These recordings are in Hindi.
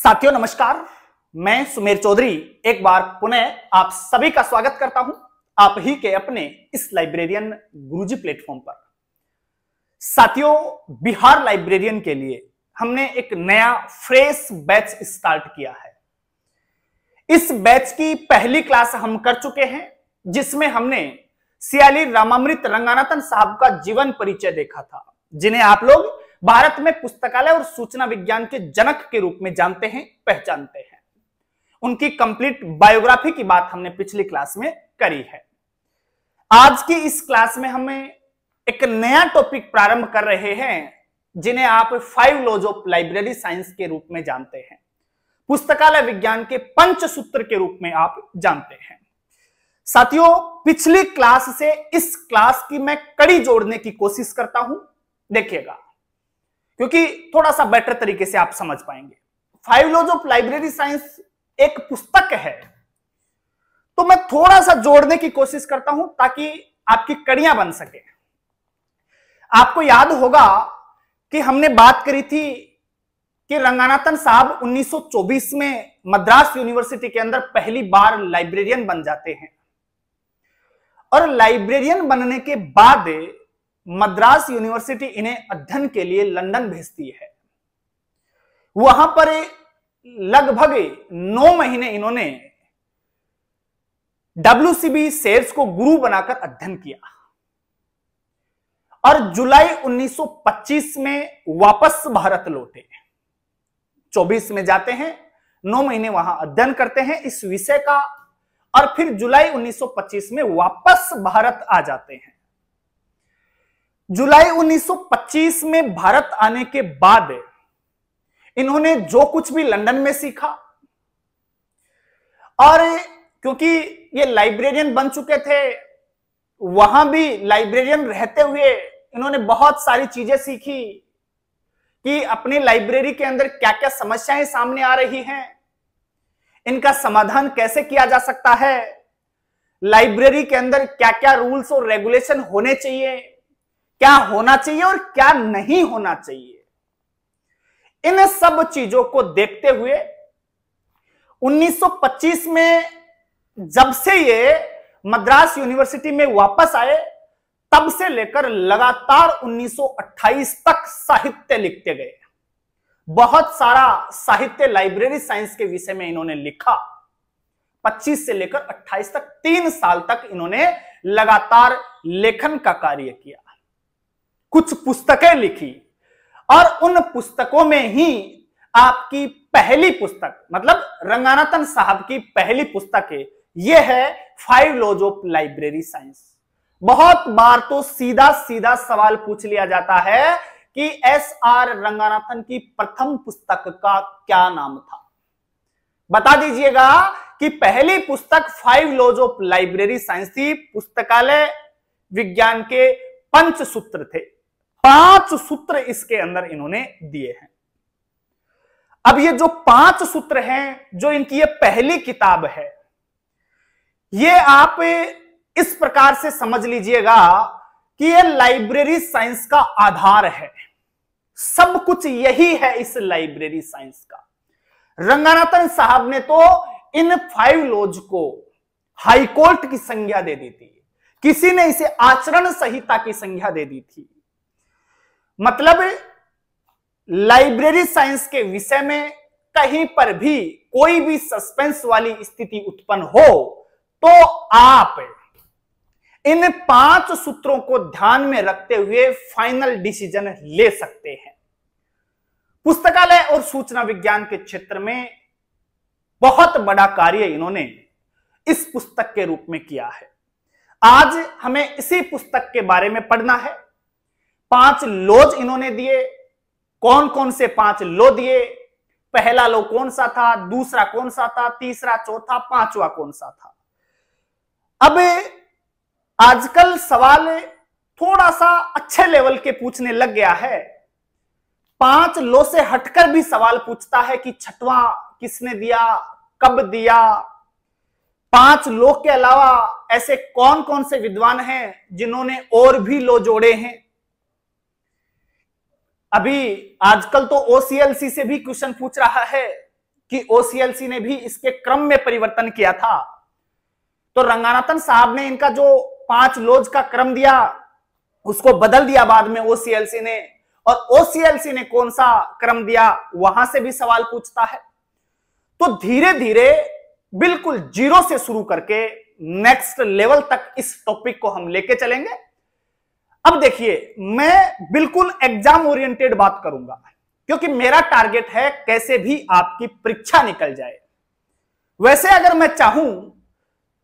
साथियों नमस्कार, मैं सुमेर चौधरी एक बार पुनः आप सभी का स्वागत करता हूं आप ही के अपने इस लाइब्रेरियन गुरुजी प्लेटफॉर्म पर। साथियों, बिहार लाइब्रेरियन के लिए हमने एक नया फ्रेश बैच स्टार्ट किया है। इस बैच की पहली क्लास हम कर चुके हैं, जिसमें हमने सियाली रामामृत रंगानाथन साहब का जीवन परिचय देखा था, जिन्हें आप लोग भारत में पुस्तकालय और सूचना विज्ञान के जनक के रूप में जानते हैं, पहचानते हैं। उनकी कंप्लीट बायोग्राफी की बात हमने पिछली क्लास में करी है। आज की इस क्लास में हमें एक नया टॉपिक प्रारंभ कर रहे हैं, जिन्हें आप 5 लॉज ऑफ लाइब्रेरी साइंस के रूप में जानते हैं, पुस्तकालय विज्ञान के पंचसूत्र के रूप में आप जानते हैं। साथियों, पिछली क्लास से इस क्लास की मैं कड़ी जोड़ने की कोशिश करता हूं, देखिएगा, क्योंकि थोड़ा सा बेटर तरीके से आप समझ पाएंगे। 5 लॉज ऑफ लाइब्रेरी साइंस एक पुस्तक है, तो मैं थोड़ा सा जोड़ने की कोशिश करता हूं ताकि आपकी कड़ियां बन सके। आपको याद होगा कि हमने बात करी थी कि रंगानाथन साहब 1924 में मद्रास यूनिवर्सिटी के अंदर पहली बार लाइब्रेरियन बन जाते हैं, और लाइब्रेरियन बनने के बाद मद्रास यूनिवर्सिटी इन्हें अध्ययन के लिए लंदन भेजती है। वहां पर लगभग 9 महीने इन्होंने WCB सेर्स को गुरु बनाकर अध्ययन किया, और जुलाई 1925 में वापस भारत लौटे। 24 में जाते हैं, 9 महीने वहां अध्ययन करते हैं इस विषय का, और फिर जुलाई 1925 में वापस भारत आ जाते हैं। जुलाई 1925 में भारत आने के बाद इन्होंने जो कुछ भी लंदन में सीखा, और क्योंकि ये लाइब्रेरियन बन चुके थे, वहां भी लाइब्रेरियन रहते हुए इन्होंने बहुत सारी चीजें सीखी कि अपनी लाइब्रेरी के अंदर क्या क्या समस्याएं सामने आ रही हैं, इनका समाधान कैसे किया जा सकता है, लाइब्रेरी के अंदर क्या क्या रूल्स और रेगुलेशन होने चाहिए, क्या होना चाहिए और क्या नहीं होना चाहिए। इन सब चीजों को देखते हुए 1925 में जब से ये मद्रास यूनिवर्सिटी में वापस आए, तब से लेकर लगातार 1928 तक साहित्य लिखते गए। बहुत सारा साहित्य लाइब्रेरी साइंस के विषय में इन्होंने लिखा। 25 से लेकर 28 तक 3 साल तक इन्होंने लगातार लेखन का कार्य किया, कुछ पुस्तकें लिखी, और उन पुस्तकों में ही आपकी पहली पुस्तक, मतलब रंगानाथन साहब की पहली पुस्तक है, यह है 5 लॉज ऑफ लाइब्रेरी साइंस। बहुत बार तो सीधा सीधा सवाल पूछ लिया जाता है कि SR रंगानाथन की प्रथम पुस्तक का क्या नाम था। बता दीजिएगा कि पहली पुस्तक 5 लॉज ऑफ लाइब्रेरी साइंस थी। पुस्तकालय विज्ञान के पंचसूत्र थे, 5 सूत्र इसके अंदर इन्होंने दिए हैं। अब ये जो 5 सूत्र हैं, जो इनकी ये पहली किताब है, ये आप इस प्रकार से समझ लीजिएगा कि ये लाइब्रेरी साइंस का आधार है। सब कुछ यही है इस लाइब्रेरी साइंस का। रंगानाथन साहब ने तो इन 5 लॉज को हाईकोर्ट की संज्ञा दे दी थी, किसी ने इसे आचरण संहिता की संज्ञा दे दी थी। मतलब लाइब्रेरी साइंस के विषय में कहीं पर भी कोई भी सस्पेंस वाली स्थिति उत्पन्न हो, तो आप इन 5 सूत्रों को ध्यान में रखते हुए फाइनल डिसीजन ले सकते हैं। पुस्तकालय और सूचना विज्ञान के क्षेत्र में बहुत बड़ा कार्य इन्होंने इस पुस्तक के रूप में किया है। आज हमें इसी पुस्तक के बारे में पढ़ना है। 5 लॉज इन्होंने दिए। कौन कौन से 5 लॉ दिए, पहला लॉ कौन सा था, दूसरा कौन सा था, तीसरा, चौथा, 5वां कौन सा था। अब आजकल सवाल थोड़ा सा अच्छे लेवल के पूछने लग गया है। 5 लॉ से हटकर भी सवाल पूछता है कि 6वां किसने दिया, कब दिया। 5 लॉ के अलावा ऐसे कौन कौन से विद्वान हैं जिन्होंने और भी लॉ जोड़े हैं। अभी आजकल तो OCLC से भी क्वेश्चन पूछ रहा है कि ओसीएलसी ने भी इसके क्रम में परिवर्तन किया था। तो रंगानाथन साहब ने इनका जो 5 लॉज का क्रम दिया उसको बदल दिया बाद में ओसीएलसी ने, और ओसीएलसी ने कौन सा क्रम दिया वहां से भी सवाल पूछता है। तो धीरे धीरे बिल्कुल जीरो से शुरू करके नेक्स्ट लेवल तक इस टॉपिक को हम लेके चलेंगे। अब देखिए, मैं बिल्कुल एग्जाम ओरिएंटेड बात करूंगा क्योंकि मेरा टारगेट है कैसे भी आपकी परीक्षा निकल जाए। वैसे अगर मैं चाहूं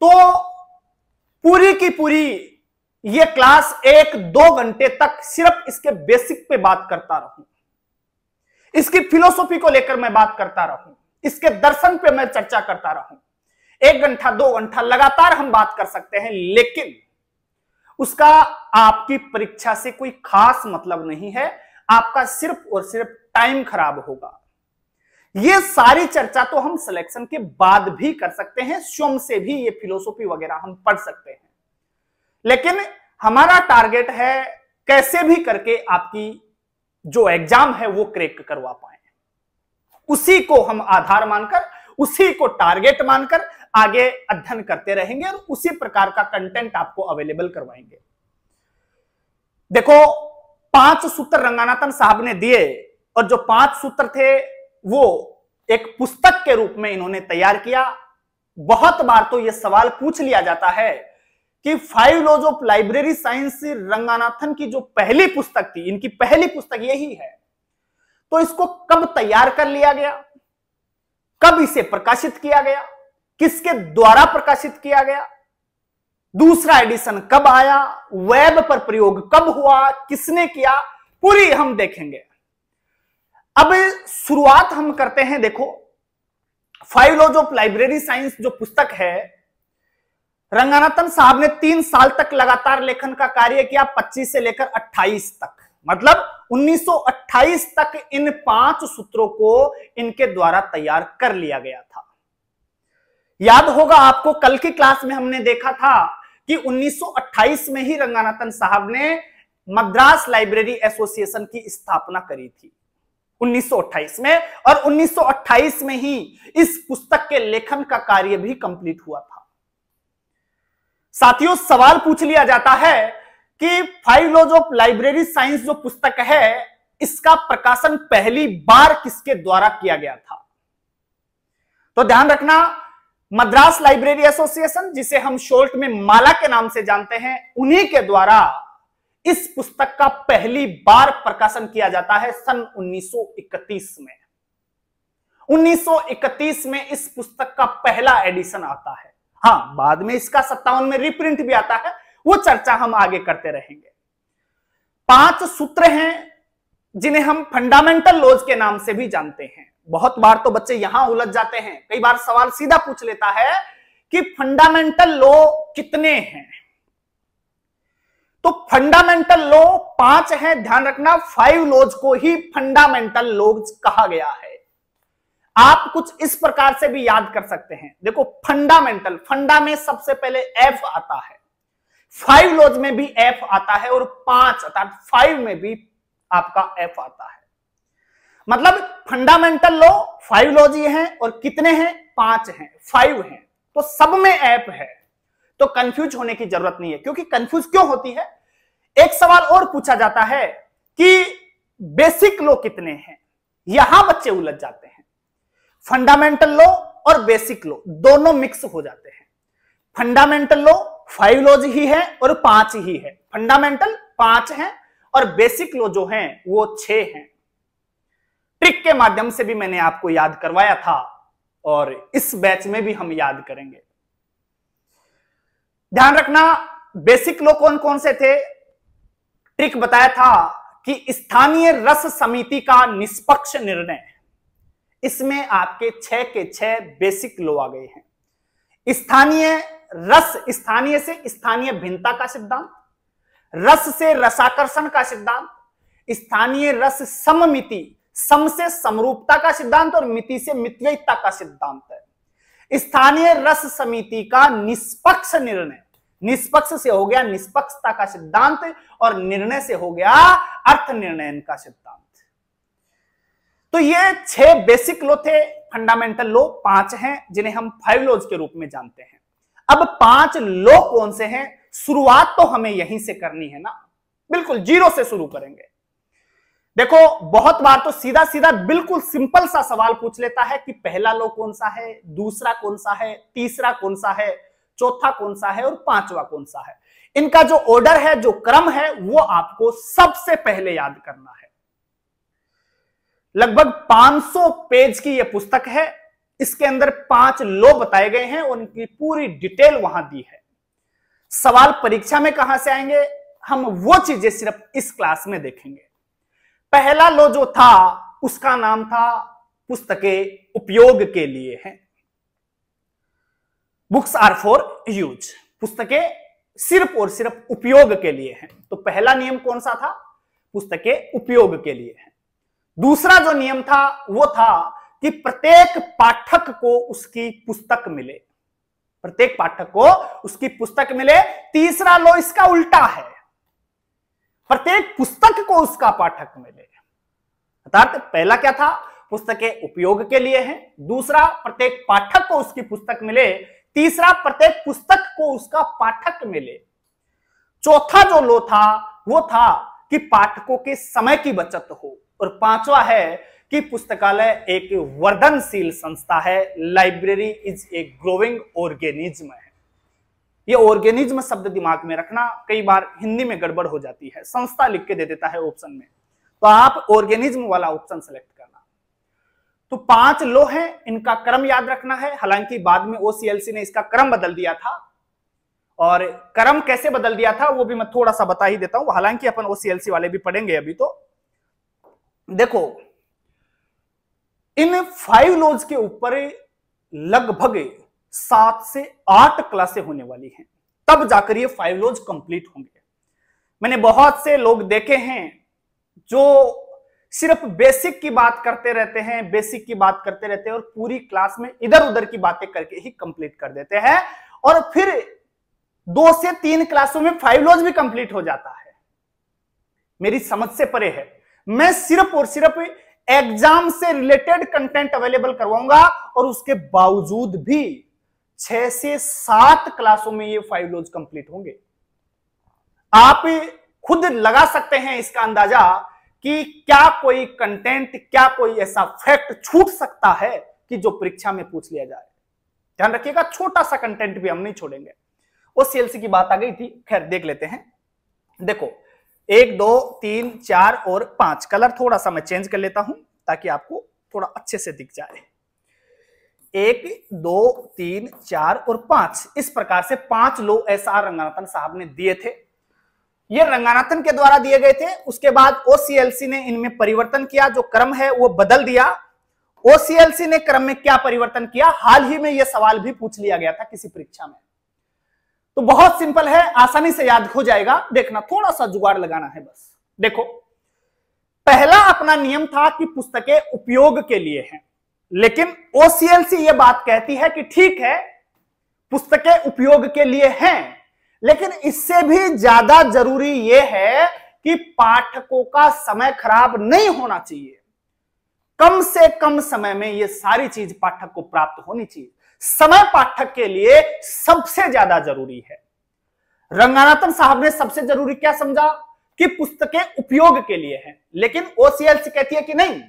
तो पूरी की पूरी ये क्लास 1-2 घंटे तक सिर्फ इसके बेसिक पे बात करता रहूं, इसकी फिलोसॉफी को लेकर मैं बात करता रहूं, इसके दर्शन पे मैं चर्चा करता रहूं। 1 घंटा 2 घंटा लगातार हम बात कर सकते हैं, लेकिन उसका आपकी परीक्षा से कोई खास मतलब नहीं है। आपका सिर्फ और सिर्फ टाइम खराब होगा। ये सारी चर्चा तो हम सिलेक्शन के बाद भी कर सकते हैं, स्वयं से भी ये फिलोसॉफी वगैरह हम पढ़ सकते हैं, लेकिन हमारा टारगेट है कैसे भी करके आपकी जो एग्जाम है वो क्रैक करवा पाए। उसी को हम आधार मानकर, उसी को टारगेट मानकर आगे अध्ययन करते रहेंगे और उसी प्रकार का कंटेंट आपको अवेलेबल करवाएंगे। देखो, 5 सूत्र रंगानाथन साहब ने दिए और जो 5 सूत्र थे वो एक पुस्तक के रूप में इन्होंने तैयार किया। बहुत बार तो यह सवाल पूछ लिया जाता है कि 5 laws of library science Ranganathan की जो पहली पुस्तक थी, इनकी पहली पुस्तक यही है, तो इसको कब तैयार कर लिया गया, कब इसे प्रकाशित किया गया, किसके द्वारा प्रकाशित किया गया, दूसरा एडिशन कब आया, वेब पर प्रयोग कब हुआ, किसने किया, पूरी हम देखेंगे। अब शुरुआत हम करते हैं। देखो, 5 लॉज ऑफ लाइब्रेरी साइंस जो पुस्तक है, रंगानाथन साहब ने 3 साल तक लगातार लेखन का कार्य किया, 25 से लेकर 28 तक, मतलब 1928 तक इन 5 सूत्रों को इनके द्वारा तैयार कर लिया गया था। याद होगा आपको, कल की क्लास में हमने देखा था कि 1928 में ही रंगानाथन साहब ने मद्रास लाइब्रेरी एसोसिएशन की स्थापना करी थी 1928 में, और 1928 में ही इस पुस्तक के लेखन का कार्य भी कंप्लीट हुआ था। साथियों, सवाल पूछ लिया जाता है कि 5 लॉज ऑफ लाइब्रेरी साइंस जो पुस्तक है, इसका प्रकाशन पहली बार किसके द्वारा किया गया था? तो ध्यान रखना, मद्रास लाइब्रेरी एसोसिएशन, जिसे हम शॉर्ट में माला के नाम से जानते हैं, उन्हीं के द्वारा इस पुस्तक का पहली बार प्रकाशन किया जाता है सन 1931 में। 1931 में इस पुस्तक का पहला एडिशन आता है। हाँ, बाद में इसका 57 में रिप्रिंट भी आता है, वो चर्चा हम आगे करते रहेंगे। 5 सूत्र हैं जिन्हें हम फंडामेंटल लॉज के नाम से भी जानते हैं। बहुत बार तो बच्चे यहां उलझ जाते हैं, कई बार सवाल सीधा पूछ लेता है कि फंडामेंटल लॉ कितने हैं। तो फंडामेंटल लॉ 5 है, ध्यान रखना। 5 लॉज को ही फंडामेंटल लॉज कहा गया है। आप कुछ इस प्रकार से भी याद कर सकते हैं। देखो, फंडामेंटल, फंडा में सबसे पहले एफ आता है, 5 लॉज में भी एफ आता है, और 5 अर्थात 5 में भी आपका एफ आता है। मतलब फंडामेंटल लॉ 5 लॉज ही हैं, और कितने हैं? 5 हैं, 5 हैं, तो सब में एफ है। तो कंफ्यूज होने की जरूरत नहीं है। क्योंकि कंफ्यूज क्यों होती है? एक सवाल और पूछा जाता है कि बेसिक लॉ कितने हैं, यहां बच्चे उलझ जाते हैं। फंडामेंटल लॉ और बेसिक लॉ दोनों मिक्स हो जाते हैं। फंडामेंटल लॉ 5 लॉज ही है और 5 ही है। फंडामेंटल 5 हैं और बेसिक लॉ जो हैं वो 6 हैं। ट्रिक के माध्यम से भी मैंने आपको याद करवाया था और इस बैच में भी हम याद करेंगे। ध्यान रखना, बेसिक लॉ कौन कौन से थे? ट्रिक बताया था कि स्थानीय रस समिति का निष्पक्ष निर्णय, इसमें आपके 6 के 6 बेसिक लॉ आ गए हैं। स्थानीय रस, स्थानीय से स्थानीय भिन्नता का सिद्धांत, रस से रसाकर्षण का सिद्धांत, स्थानीय रस सममिति, सम से समरूपता का सिद्धांत, और मिति से मितव्ययिता का सिद्धांत है। स्थानीय रस समिति का निष्पक्ष निर्णय, निष्पक्ष से हो गया निष्पक्षता का सिद्धांत, और निर्णय से हो गया अर्थ निर्णयन का सिद्धांत। तो ये 6 बेसिक लॉ थे फंडामेंटल लॉ 5 हैं जिन्हें हम 5 लॉज के रूप में जानते हैं। अब 5 लॉ कौन से हैं, शुरुआत तो हमें यहीं से करनी है ना, बिल्कुल जीरो से शुरू करेंगे। देखो बहुत बार तो सीधा सीधा बिल्कुल सिंपल सा सवाल पूछ लेता है कि पहला लॉ कौन सा है, दूसरा कौन सा है, तीसरा कौन सा है, चौथा कौन सा है और पांचवा कौन सा है। इनका जो ऑर्डर है, जो क्रम है, वो आपको सबसे पहले याद करना है। लगभग 500 पेज की यह पुस्तक है, इसके अंदर 5 लॉ बताए गए हैं और इनकी पूरी डिटेल वहां दी है। सवाल परीक्षा में कहां से आएंगे, हम वो चीजें सिर्फ इस क्लास में देखेंगे। पहला लॉ जो था उसका नाम था पुस्तकें उपयोग के लिए हैं, बुक्स आर फॉर यूज, पुस्तकें सिर्फ और सिर्फ उपयोग के लिए हैं। तो पहला नियम कौन सा था, पुस्तकें उपयोग के लिए हैं। दूसरा जो नियम था वो था कि प्रत्येक पाठक को उसकी पुस्तक मिले, प्रत्येक पाठक को उसकी पुस्तक मिले। तीसरा लॉ इसका उल्टा है, प्रत्येक पुस्तक को उसका पाठक मिले। अर्थात पहला क्या था, पुस्तकें उपयोग के लिए हैं, दूसरा प्रत्येक पाठक को उसकी पुस्तक मिले, तीसरा प्रत्येक पुस्तक को उसका पाठक मिले। चौथा जो लॉ था वो था कि पाठकों के समय की बचत हो, और पांचवा है कि पुस्तकालय एक वर्धनशील संस्था है, library is a growing organism है। ये ऑर्गेनिज्म शब्द दिमाग में रखना, कई बार हिंदी में गड़बड़ हो जाती है, संस्था लिख के दे देता है ऑप्शन में, तो आप ऑर्गेनिज्म वाला ऑप्शन सेलेक्ट करना। तो 5 लॉ हैं, इनका क्रम याद रखना है। हालांकि बाद में ओसीएलसी ने इसका क्रम बदल दिया था, और क्रम कैसे बदल दिया था वो भी मैं थोड़ा सा बता ही देता हूं, हालांकि अपन ओसीएलसी वाले भी पढ़ेंगे अभी। तो देखो इन 5 लॉज के ऊपर लगभग 7 से 8 क्लासें होने वाली हैं, तब जाकर ये 5 लॉज कंप्लीट होंगे। मैंने बहुत से लोग देखे हैं जो सिर्फ बेसिक की बात करते रहते हैं, बेसिक की बात करते रहते हैं और पूरी क्लास में इधर उधर की बातें करके ही कंप्लीट कर देते हैं, और फिर 2 से 3 क्लासों में 5 लॉज भी कंप्लीट हो जाता है। मेरी समझ से परे है। मैं सिर्फ और सिर्फ एग्जाम से रिलेटेड कंटेंट अवेलेबल करवाऊंगा, और उसके बावजूद भी 6 से 7 क्लासों में ये 5 लॉज कंप्लीट होंगे। आप खुद लगा सकते हैं इसका अंदाजा कि क्या कोई कंटेंट, क्या कोई ऐसा फैक्ट छूट सकता है कि जो परीक्षा में पूछ लिया जाए। ध्यान रखिएगा, छोटा सा कंटेंट भी हम नहीं छोड़ेंगे। ओसीएलसी की बात आ गई थी, खैर देख लेते हैं। देखो 1 2 3 4 और 5, कलर थोड़ा सा मैं चेंज कर लेता हूं ताकि आपको थोड़ा अच्छे से दिख जाए। 1 2 3 4 और 5, इस प्रकार से 5 लॉ एसआर रंगनाथन साहब ने दिए थे। ये रंगनाथन के द्वारा दिए गए थे। उसके बाद ओसीएलसी ने इनमें परिवर्तन किया, जो क्रम है वो बदल दिया। ओसीएलसी ने क्रम में क्या परिवर्तन किया, हाल ही में यह सवाल भी पूछ लिया गया था किसी परीक्षा में। तो बहुत सिंपल है, आसानी से याद हो जाएगा, देखना, थोड़ा सा जुगाड़ लगाना है बस। देखो पहला अपना नियम था कि पुस्तकें उपयोग के लिए हैं, लेकिन ओसीएलसी यह बात कहती है कि ठीक है पुस्तकें उपयोग के लिए हैं, लेकिन इससे भी ज्यादा जरूरी यह है कि पाठकों का समय खराब नहीं होना चाहिए। कम से कम समय में यह सारी चीज पाठक को प्राप्त होनी चाहिए। समय पाठक के लिए सबसे ज्यादा जरूरी है। रंगनाथन साहब ने सबसे जरूरी क्या समझा कि पुस्तकें उपयोग के लिए हैं, लेकिन ओसीएलसी कहती है कि नहीं,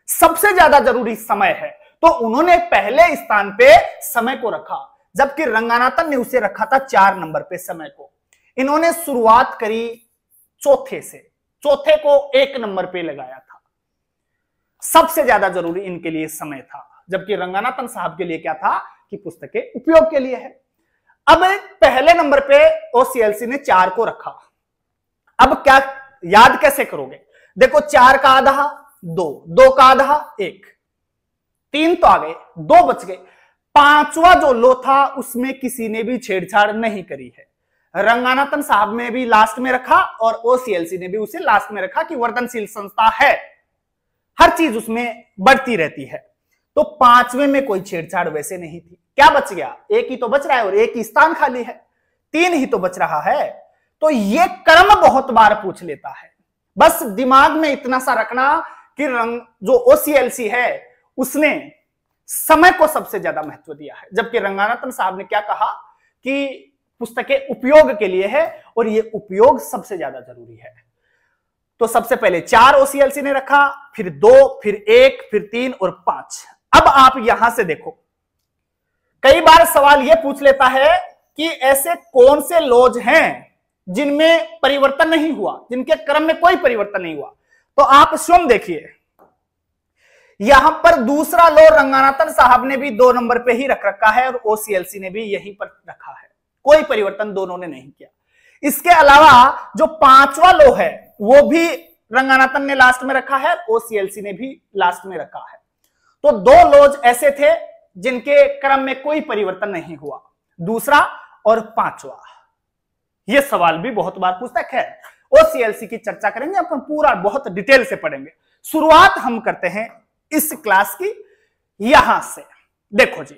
सबसे ज्यादा जरूरी समय है। तो उन्होंने पहले स्थान पे समय को रखा, जबकि रंगनाथन ने उसे रखा था 4 नंबर पे समय को। इन्होंने शुरुआत करी चौथे से, चौथे को 1 नंबर पे लगाया था। सबसे ज्यादा जरूरी इनके लिए समय था, जबकि रंगनाथन साहब के लिए क्या था कि पुस्तकें उपयोग के लिए है। अब पहले नंबर पे ओसीएलसी ने 4 को रखा। अब क्या याद कैसे करोगे, देखो 4 का आधा 2, 2 का आधा 1, 3 तो आ गए, 2 बच गए। 5वां जो लॉ था उसमें किसी ने भी छेड़छाड़ नहीं करी है। रंगनाथन साहब ने भी लास्ट में रखा और ओसीएलसी ने भी उसे लास्ट में रखा कि वर्धनशील संस्था है, हर चीज उसमें बढ़ती रहती है। तो 5वें में कोई छेड़छाड़ वैसे नहीं थी। क्या बच गया, 1 ही तो बच रहा है और 1 ही स्थान खाली है, 3 ही तो बच रहा है। तो ये क्रम बहुत बार पूछ लेता है। बस दिमाग में इतना सा रखना कि जो ओसीएलसी है उसने समय को सबसे ज्यादा महत्व दिया है, जबकि रंगानाथन साहब ने क्या कहा कि पुस्तकें उपयोग के लिए है और ये उपयोग सबसे ज्यादा जरूरी है। तो सबसे पहले 4 OCLC ने रखा, फिर 2, फिर 1, फिर 3 और 5। अब आप यहां से देखो, कई बार सवाल यह पूछ लेता है कि ऐसे कौन से लॉज हैं जिनमें परिवर्तन नहीं हुआ, जिनके क्रम में कोई परिवर्तन नहीं हुआ। तो आप स्वयं देखिए, यहां पर दूसरा लॉ रंगानाथन साहब ने भी 2 नंबर पे ही रख रखा है और OCLC ने भी यहीं पर रखा है, कोई परिवर्तन दोनों ने नहीं किया। इसके अलावा जो 5वां लॉ है वो भी रंगानाथन ने लास्ट में रखा है, OCLC ने भी लास्ट में रखा है। तो 2 लॉज ऐसे थे जिनके क्रम में कोई परिवर्तन नहीं हुआ, दूसरा और 5वां। यह सवाल भी बहुत बार पूछता है। OCLC की चर्चा करेंगे, अपन पूरा बहुत डिटेल से पढ़ेंगे। शुरुआत हम करते हैं इस क्लास की यहां से। देखो जी,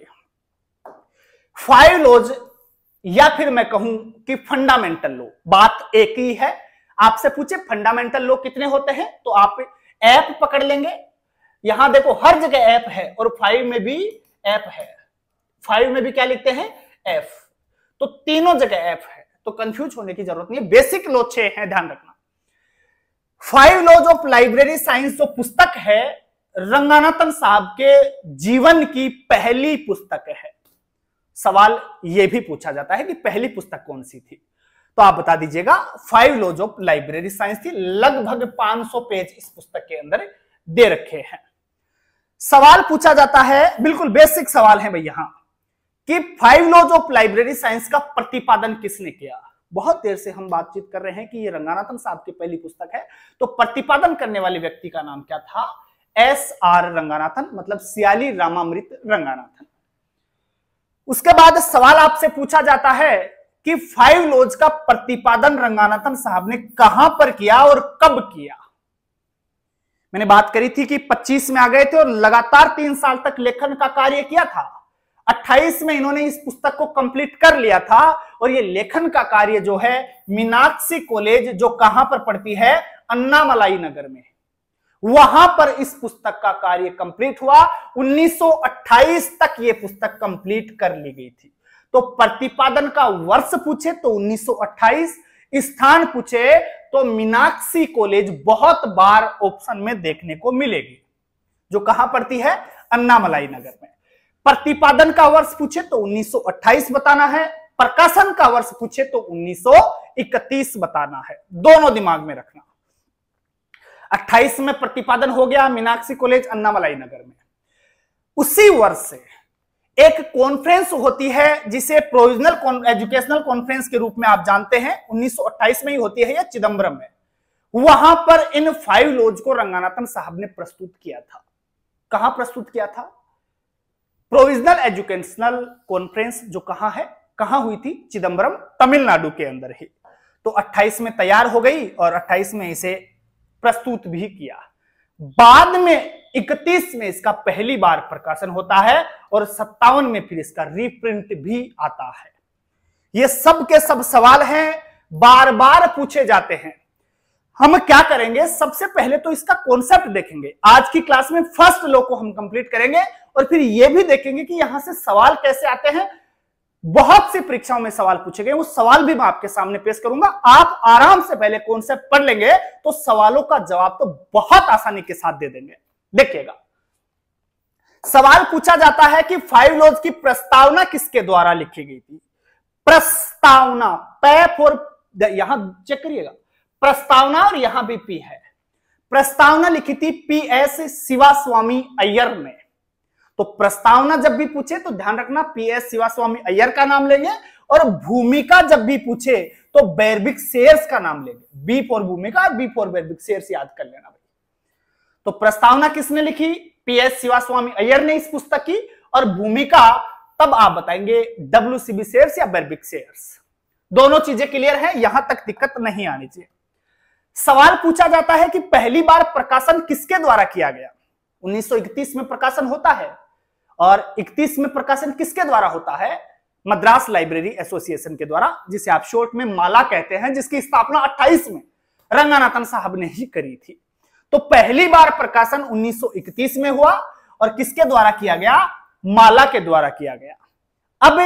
5 लॉज या फिर मैं कहूं कि फंडामेंटल लॉ, बात एक ही है। आपसे पूछे फंडामेंटल लॉ कितने होते हैं तो आप ऐप पकड़ लेंगे। यहां देखो हर जगह ऐप है और 5 में भी ऐप है। 5 में भी क्या लिखते हैं? एफ। तो तीनों जगह ऐप है, तो कंफ्यूज होने की जरूरत नहीं है। बेसिक लॉ 6 है, ध्यान रखना। 5 लॉज ऑफ लाइब्रेरी साइंस जो पुस्तक है रंगानाथन साहब के जीवन की पहली पुस्तक है। सवाल यह भी पूछा जाता है कि पहली पुस्तक कौन सी थी, तो आप बता दीजिएगा। 5 लॉज ऑफ लाइब्रेरी साइंस थी। लगभग 500 पेज इस पुस्तक के अंदर दे रखे हैं। सवाल पूछा जाता है, बिल्कुल बेसिक सवाल है भाई यहां, कि 5 लॉज ऑफ लाइब्रेरी साइंस का प्रतिपादन किसने किया। बहुत देर से हम बातचीत कर रहे हैं कि ये रंगानाथन साहब की पहली पुस्तक है, तो प्रतिपादन करने वाले व्यक्ति का नाम क्या था? SR रंगानाथन, मतलब सियाली रामामृत रंगानाथन। उसके बाद सवाल आपसे पूछा जाता है कि 5 लॉज का प्रतिपादन रंगानाथन साहब ने कहां पर किया और कब किया। मैंने बात करी थी कि 25 में आ गए थे और लगातार 3 साल तक लेखन का कार्य किया था। 28 में इन्होंने इस पुस्तक को कंप्लीट कर लिया था और ये लेखन का कार्य जो है मीनाक्षी कॉलेज, जो कहां पर पड़ती है? अन्नामलाई नगर में, वहां पर इस पुस्तक का कार्य कंप्लीट हुआ। 1928 तक ये पुस्तक कंप्लीट कर ली गई थी। तो प्रतिपादन का वर्ष पूछे तो 1928, स्थान पूछे तो मीनाक्षी कॉलेज बहुत बार ऑप्शन में देखने को मिलेगी, जो कहां पड़ती है? अन्नामलाई नगर में। प्रतिपादन का वर्ष पूछे तो 1928 बताना है, प्रकाशन का वर्ष पूछे तो 1931 बताना है। दोनों दिमाग में रखना। 28 में प्रतिपादन हो गया मीनाक्षी कॉलेज अन्नामलाई नगर में। उसी वर्ष से एक कॉन्फ्रेंस होती है जिसे प्रोविजनल एजुकेशनल कॉन्फ्रेंस के रूप में आप जानते हैं। 1928 में ही होती है, यह चिदंबरम में। वहां पर इन 5 लॉज को रंगानाथन साहब ने प्रस्तुत किया था। कहां प्रस्तुत किया था? प्रोविजनल एजुकेशनल कॉन्फ्रेंस जो कहां है, कहां हुई थी? चिदंबरम, तमिलनाडु के अंदर ही। तो 28 में तैयार हो गई और 28 में इसे प्रस्तुत भी किया। बाद में 31 में इसका पहली बार प्रकाशन होता है और 57 में फिर इसका रीप्रिंट भी आता है। ये सब के सब सवाल हैं, बार बार पूछे जाते हैं। हम क्या करेंगे? सबसे पहले तो इसका कॉन्सेप्ट देखेंगे। आज की क्लास में फर्स्ट लॉ को हम कंप्लीट करेंगे और फिर यह भी देखेंगे कि यहां से सवाल कैसे आते हैं। बहुत सी परीक्षाओं में सवाल पूछे गए, वो सवाल भी मैं आपके सामने पेश करूंगा। आप आराम से पहले कॉन्सेप्ट पढ़ लेंगे तो सवालों का जवाब तो बहुत आसानी के साथ दे देंगे। देखिएगा, सवाल पूछा जाता है कि 5 लॉज की प्रस्तावना किसके द्वारा लिखी गई थी? प्रस्तावना, पै फॉर, यहां चेक करिएगा, प्रस्तावना और यहां भी पी है। प्रस्तावना लिखी थी PS शिवास्वामी अय्यर ने। तो प्रस्तावना जब भी पूछे तो ध्यान रखना PS शिवास्वामी अय्यर का नाम लेंगे, और भूमिका जब भी पूछे तो बेर्बिक शेयर्स का नाम लेंगे। बी फॉर भूमिका, बी फॉर बेर्बिक शेयर्स, याद कर लेना भाई। तो प्रस्तावना किसने लिखी? PS शिवास्वामी अय्यर ने इस पुस्तक की, और भूमिका तब आप बताएंगे WCB शेयर्स या बेर्बिक शेयर्स। दोनों चीजें क्लियर है, यहां तक दिक्कत नहीं आनी चाहिए। सवाल पूछा जाता है कि पहली बार प्रकाशन किसके द्वारा किया गया? 1931 में प्रकाशन होता है, और 31 में प्रकाशन किसके द्वारा होता है? मद्रास लाइब्रेरी एसोसिएशन के द्वारा, जिसे आप शॉर्ट में माला कहते हैं, जिसकी स्थापना 28 में रंगानाथन साहब ने ही करी थी। तो पहली बार प्रकाशन 1931 में हुआ, और किसके द्वारा किया गया? माला के द्वारा किया गया। अब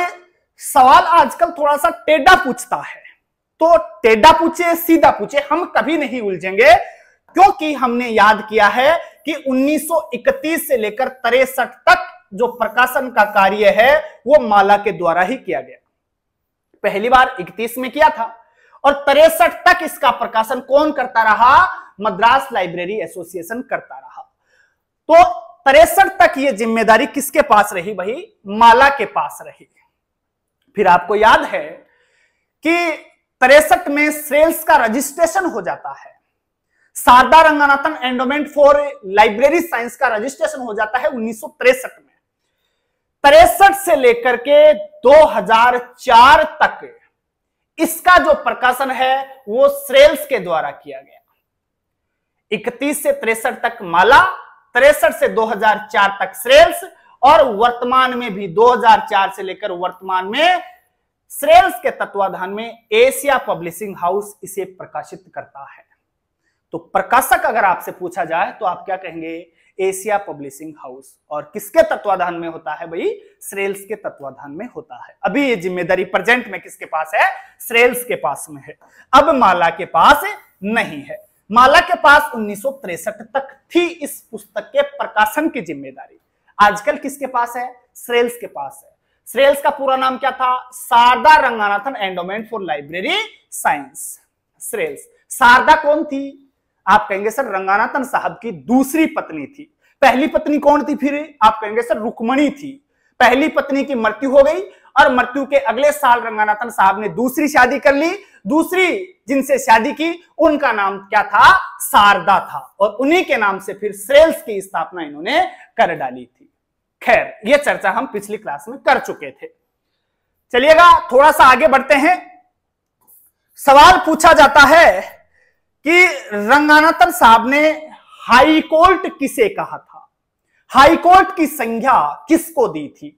सवाल आजकल थोड़ा सा टेढ़ा पूछता है, तो टेढ़ा पूछे सीधा पूछे हम कभी नहीं उलझेंगे, क्योंकि हमने याद किया है कि 1931 से लेकर 63 तक जो प्रकाशन का कार्य है वो माला के द्वारा ही किया गया। पहली बार 31 में किया था और 63 तक इसका प्रकाशन कौन करता रहा? मद्रास लाइब्रेरी एसोसिएशन करता रहा। तो 63 तक ये जिम्मेदारी किसके पास रही भाई? माला के पास रही। फिर आपको याद है कि 63 में सेल्स का रजिस्ट्रेशन हो जाता है। Sharda Ranganathan endowment for library science का रजिस्ट्रेशन हो जाता है 1963 में। 63 से लेकर के 2004 तक इसका जो प्रकाशन है वो सेल्स के द्वारा किया गया। 31 से 63 तक माला, 63 से 2004 तक सेल्स, और वर्तमान में भी 2004 से लेकर वर्तमान में सेल्स के तत्वाधान में एशिया पब्लिशिंग हाउस इसे प्रकाशित करता है। तो प्रकाशक अगर आपसे पूछा जाए तो आप क्या कहेंगे? Asia publishing house. और किसके तत्वाधान में होता है भाई? सेल्स के तत्वाधान में होता है। अभी ये जिम्मेदारी प्रेजेंट में किसके पास है? सेल्स के पास में है। अब माला के पास नहीं है। माला के पास 1963 तक थी इस पुस्तक के प्रकाशन की जिम्मेदारी। आजकल किसके पास है? सेल्स के पास है। सेल्स का पूरा नाम क्या था? Sharda Ranganathan endowment for library science. Sales. Sharda कौन थी? आप कहेंगे सर रंगनाथन साहब की दूसरी पत्नी थी। पहली पत्नी कौन थी फिर? आप कहेंगे सर रुक्मणी थी। पहली पत्नी की मृत्यु हो गई और मृत्यु के अगले साल रंगनाथन साहब ने दूसरी शादी कर ली। दूसरी जिनसे शादी की उनका नाम क्या था? शारदा था। और उन्हीं के नाम से फिर सेल्स की स्थापना इन्होंने कर डाली थी। खैर, यह चर्चा हम पिछली क्लास में कर चुके थे। चलिएगा थोड़ा सा आगे बढ़ते हैं। सवाल पूछा जाता है कि रंगनाथन साहब ने हाई कोर्ट किसे कहा था? हाई कोर्ट की संज्ञा किसको दी थी?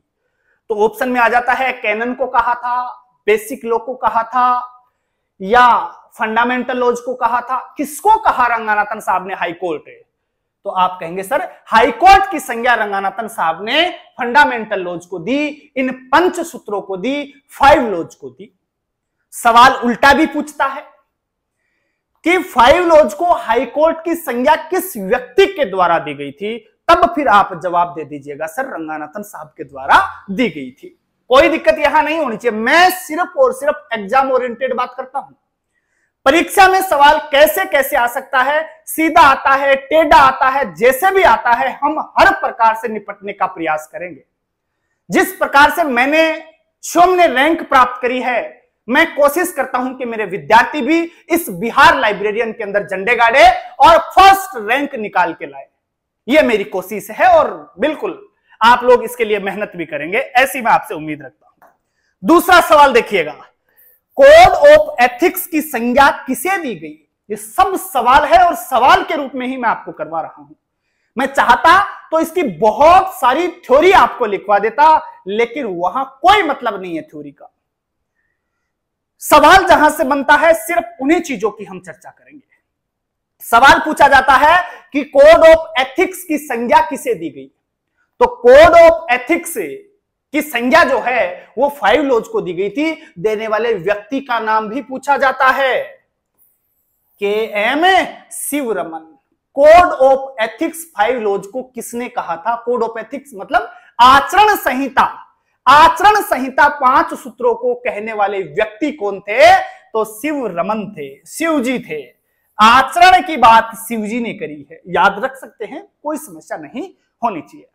तो ऑप्शन में आ जाता है कैनन को कहा था, बेसिक लॉ को कहा था, या फंडामेंटल लॉज को कहा था। किसको कहा रंगनाथन साहब ने हाई कोर्ट? तो आप कहेंगे सर हाई कोर्ट की संज्ञा रंगनाथन साहब ने फंडामेंटल लॉज को दी, इन 5 सूत्रों को दी, 5 लॉज को दी। सवाल उल्टा भी पूछता है कि 5 लॉज को हाई कोर्ट की संज्ञा किस व्यक्ति के द्वारा दी गई थी? तब फिर आप जवाब दे दीजिएगा सर रंगनाथन साहब के द्वारा दी गई थी। कोई दिक्कत यहां नहीं होनी चाहिए। मैं सिर्फ और सिर्फ एग्जाम ओरिएंटेड बात करता हूं। परीक्षा में सवाल कैसे कैसे आ सकता है, सीधा आता है, टेढ़ा आता है, जैसे भी आता है हम हर प्रकार से निपटने का प्रयास करेंगे। जिस प्रकार से मैंने स्वयं ने रैंक प्राप्त करी है, मैं कोशिश करता हूं कि मेरे विद्यार्थी भी इस बिहार लाइब्रेरियन के अंदर झंडे गाड़े और फर्स्ट रैंक निकाल के लाए। यह मेरी कोशिश है और बिल्कुल आप लोग इसके लिए मेहनत भी करेंगे, ऐसी मैं आपसे उम्मीद रखता हूं। दूसरा सवाल देखिएगा, कोड ऑफ एथिक्स की संज्ञा किसे दी गई? ये सब सवाल है और सवाल के रूप में ही मैं आपको करवा रहा हूं। मैं चाहता तो इसकी बहुत सारी थ्योरी आपको लिखवा देता, लेकिन वहां कोई मतलब नहीं है थ्योरी का। सवाल जहां से बनता है सिर्फ उन्हीं चीजों की हम चर्चा करेंगे। सवाल पूछा जाता है कि कोड ऑफ एथिक्स की संज्ञा किसे दी गई? तो कोड ऑफ एथिक्स की संज्ञा जो है वो 5 लॉज को दी गई थी। देने वाले व्यक्ति का नाम भी पूछा जाता है, K M. Sivaraman. Code of ethics 5 laws को किसने कहा था? कोड ऑफ एथिक्स मतलब आचरण संहिता। आचरण संहिता 5 सूत्रों को कहने वाले व्यक्ति कौन थे? तो शिवरमन थे, शिवजी थे। आचरण की बात शिवजी ने करी है, याद रख सकते हैं, कोई समस्या नहीं होनी चाहिए।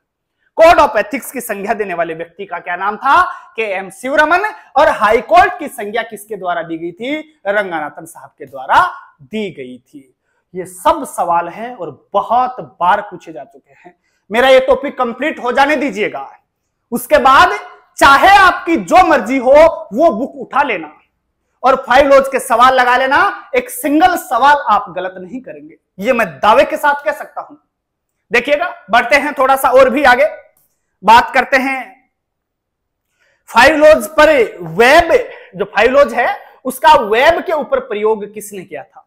कोड ऑफ एथिक्स की संज्ञा देने वाले व्यक्ति का क्या नाम था? के.एम. शिवरमन। और हाई कोर्ट की संज्ञा किसके द्वारा दी गई थी? रंगनाथन साहब के द्वारा दी गई थी। ये सब सवाल हैं और बहुत बार पूछे जा चुके हैं। मेरा ये टॉपिक कंप्लीट हो जाने दीजिएगा, उसके बाद चाहे आपकी जो मर्जी हो वो बुक उठा लेना और 5 लॉज के सवाल लगा लेना। एक सिंगल सवाल आप गलत नहीं करेंगे, ये मैं दावे के साथ कह सकता हूं। देखिएगा, बढ़ते हैं थोड़ा सा और भी आगे, बात करते हैं 5 लॉज पर। वेब जो 5 लॉज है उसका वेब के ऊपर प्रयोग किसने किया था?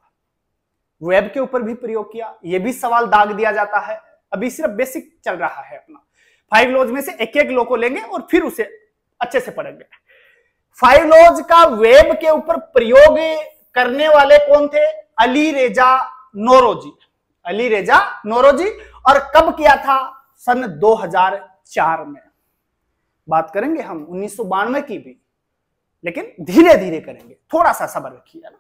वेब के ऊपर भी प्रयोग किया, यह भी सवाल दाग दिया जाता है। अभी सिर्फ बेसिक चल रहा है अपना। 5 लॉज में से एक एक लॉ को लेंगे और फिर उसे अच्छे से पढ़ेंगे। 5 लॉज का वेब के ऊपर प्रयोग करने वाले कौन थे? अली रेजा नौरोजी। अली रेजा नौरोजी। और कब किया था? सन 2004 में। बात करेंगे हम 1992 की भी, लेकिन धीरे धीरे करेंगे, थोड़ा सा सब्र रखिए ना।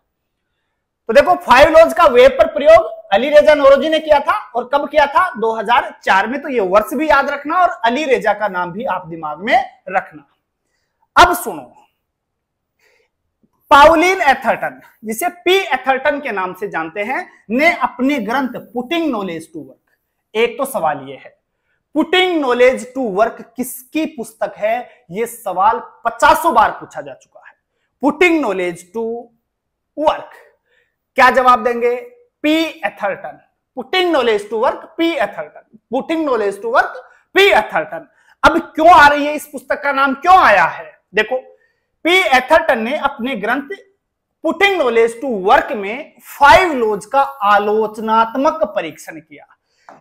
तो देखो 5 लॉज का वेब पर प्रयोग अली रेजा नौरोजी ने किया था। और कब किया था? 2004 में। तो ये वर्ष भी याद रखना और अली रेजा का नाम भी आप दिमाग में रखना। अब सुनो, पाउलिन एथरटन, जिसे पी एथरटन के नाम से जानते हैं, ने अपने ग्रंथ पुटिंग नॉलेज टू वर्क, एक तो सवाल ये है पुटिंग नॉलेज टू वर्क किसकी पुस्तक है? ये सवाल 50 बार पूछा जा चुका है। पुटिंग नॉलेज टू वर्क, क्या जवाब देंगे? P Atherton. Putting knowledge to work, P Atherton. Putting knowledge to work, P Atherton. अब क्यों आ रही है, इस पुस्तक का नाम क्यों आया है? देखो, पी एथरटन ने अपने ग्रंथ पुटिंग नॉलेज टू वर्क में 5 लॉज का आलोचनात्मक परीक्षण किया।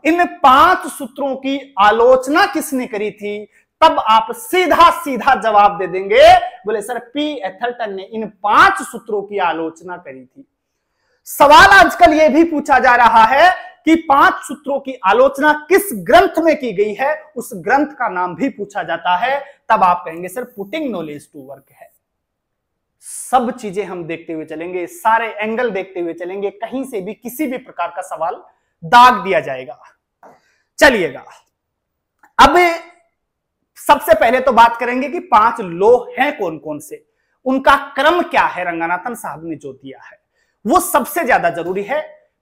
इन 5 सूत्रों की आलोचना किसने करी थी? तब आप सीधा सीधा जवाब दे देंगे, बोले सर पी एथरटन ने इन 5 सूत्रों की आलोचना करी थी। सवाल आजकल यह भी पूछा जा रहा है कि 5 सूत्रों की आलोचना किस ग्रंथ में की गई है, उस ग्रंथ का नाम भी पूछा जाता है। तब आप कहेंगे sir putting knowledge to work है। सब चीजें हम देखते हुए चलेंगे, सारे एंगल देखते हुए चलेंगे, कहीं से भी किसी भी प्रकार का सवाल दाग दिया जाएगा। चलिएगा, अब सबसे पहले तो बात करेंगे कि 5 लॉ हैं कौन कौन से, उनका क्रम क्या है। रंगनाथन साहब ने जो दिया है वो सबसे ज्यादा जरूरी है।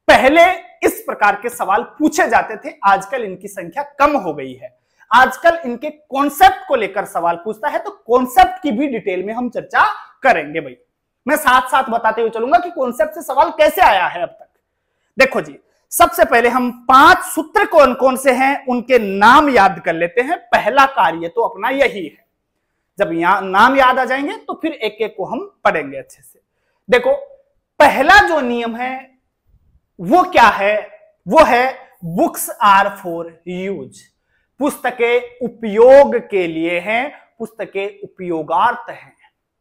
पहले इस प्रकार के सवाल पूछे जाते थे, आजकल इनकी संख्या कम हो गई है। आजकल इनके कॉन्सेप्ट को लेकर सवाल पूछता है, तो कॉन्सेप्ट की भी डिटेल में हम चर्चा करेंगे भाई। मैं साथ साथ बताते हुए चलूंगा कि कॉन्सेप्ट से सवाल कैसे आया है अब तक। देखो जी, सबसे पहले हम 5 सूत्र कौन कौन से हैं उनके नाम याद कर लेते हैं। पहला कार्य तो अपना यही है। जब नाम याद आ जाएंगे तो फिर एक एक को हम पढ़ेंगे अच्छे से। देखो, पहला जो नियम है वो क्या है? वो है बुक्स आर फॉर यूज। पुस्तकें उपयोग के लिए हैं, पुस्तकें उपयोगार्थ हैं।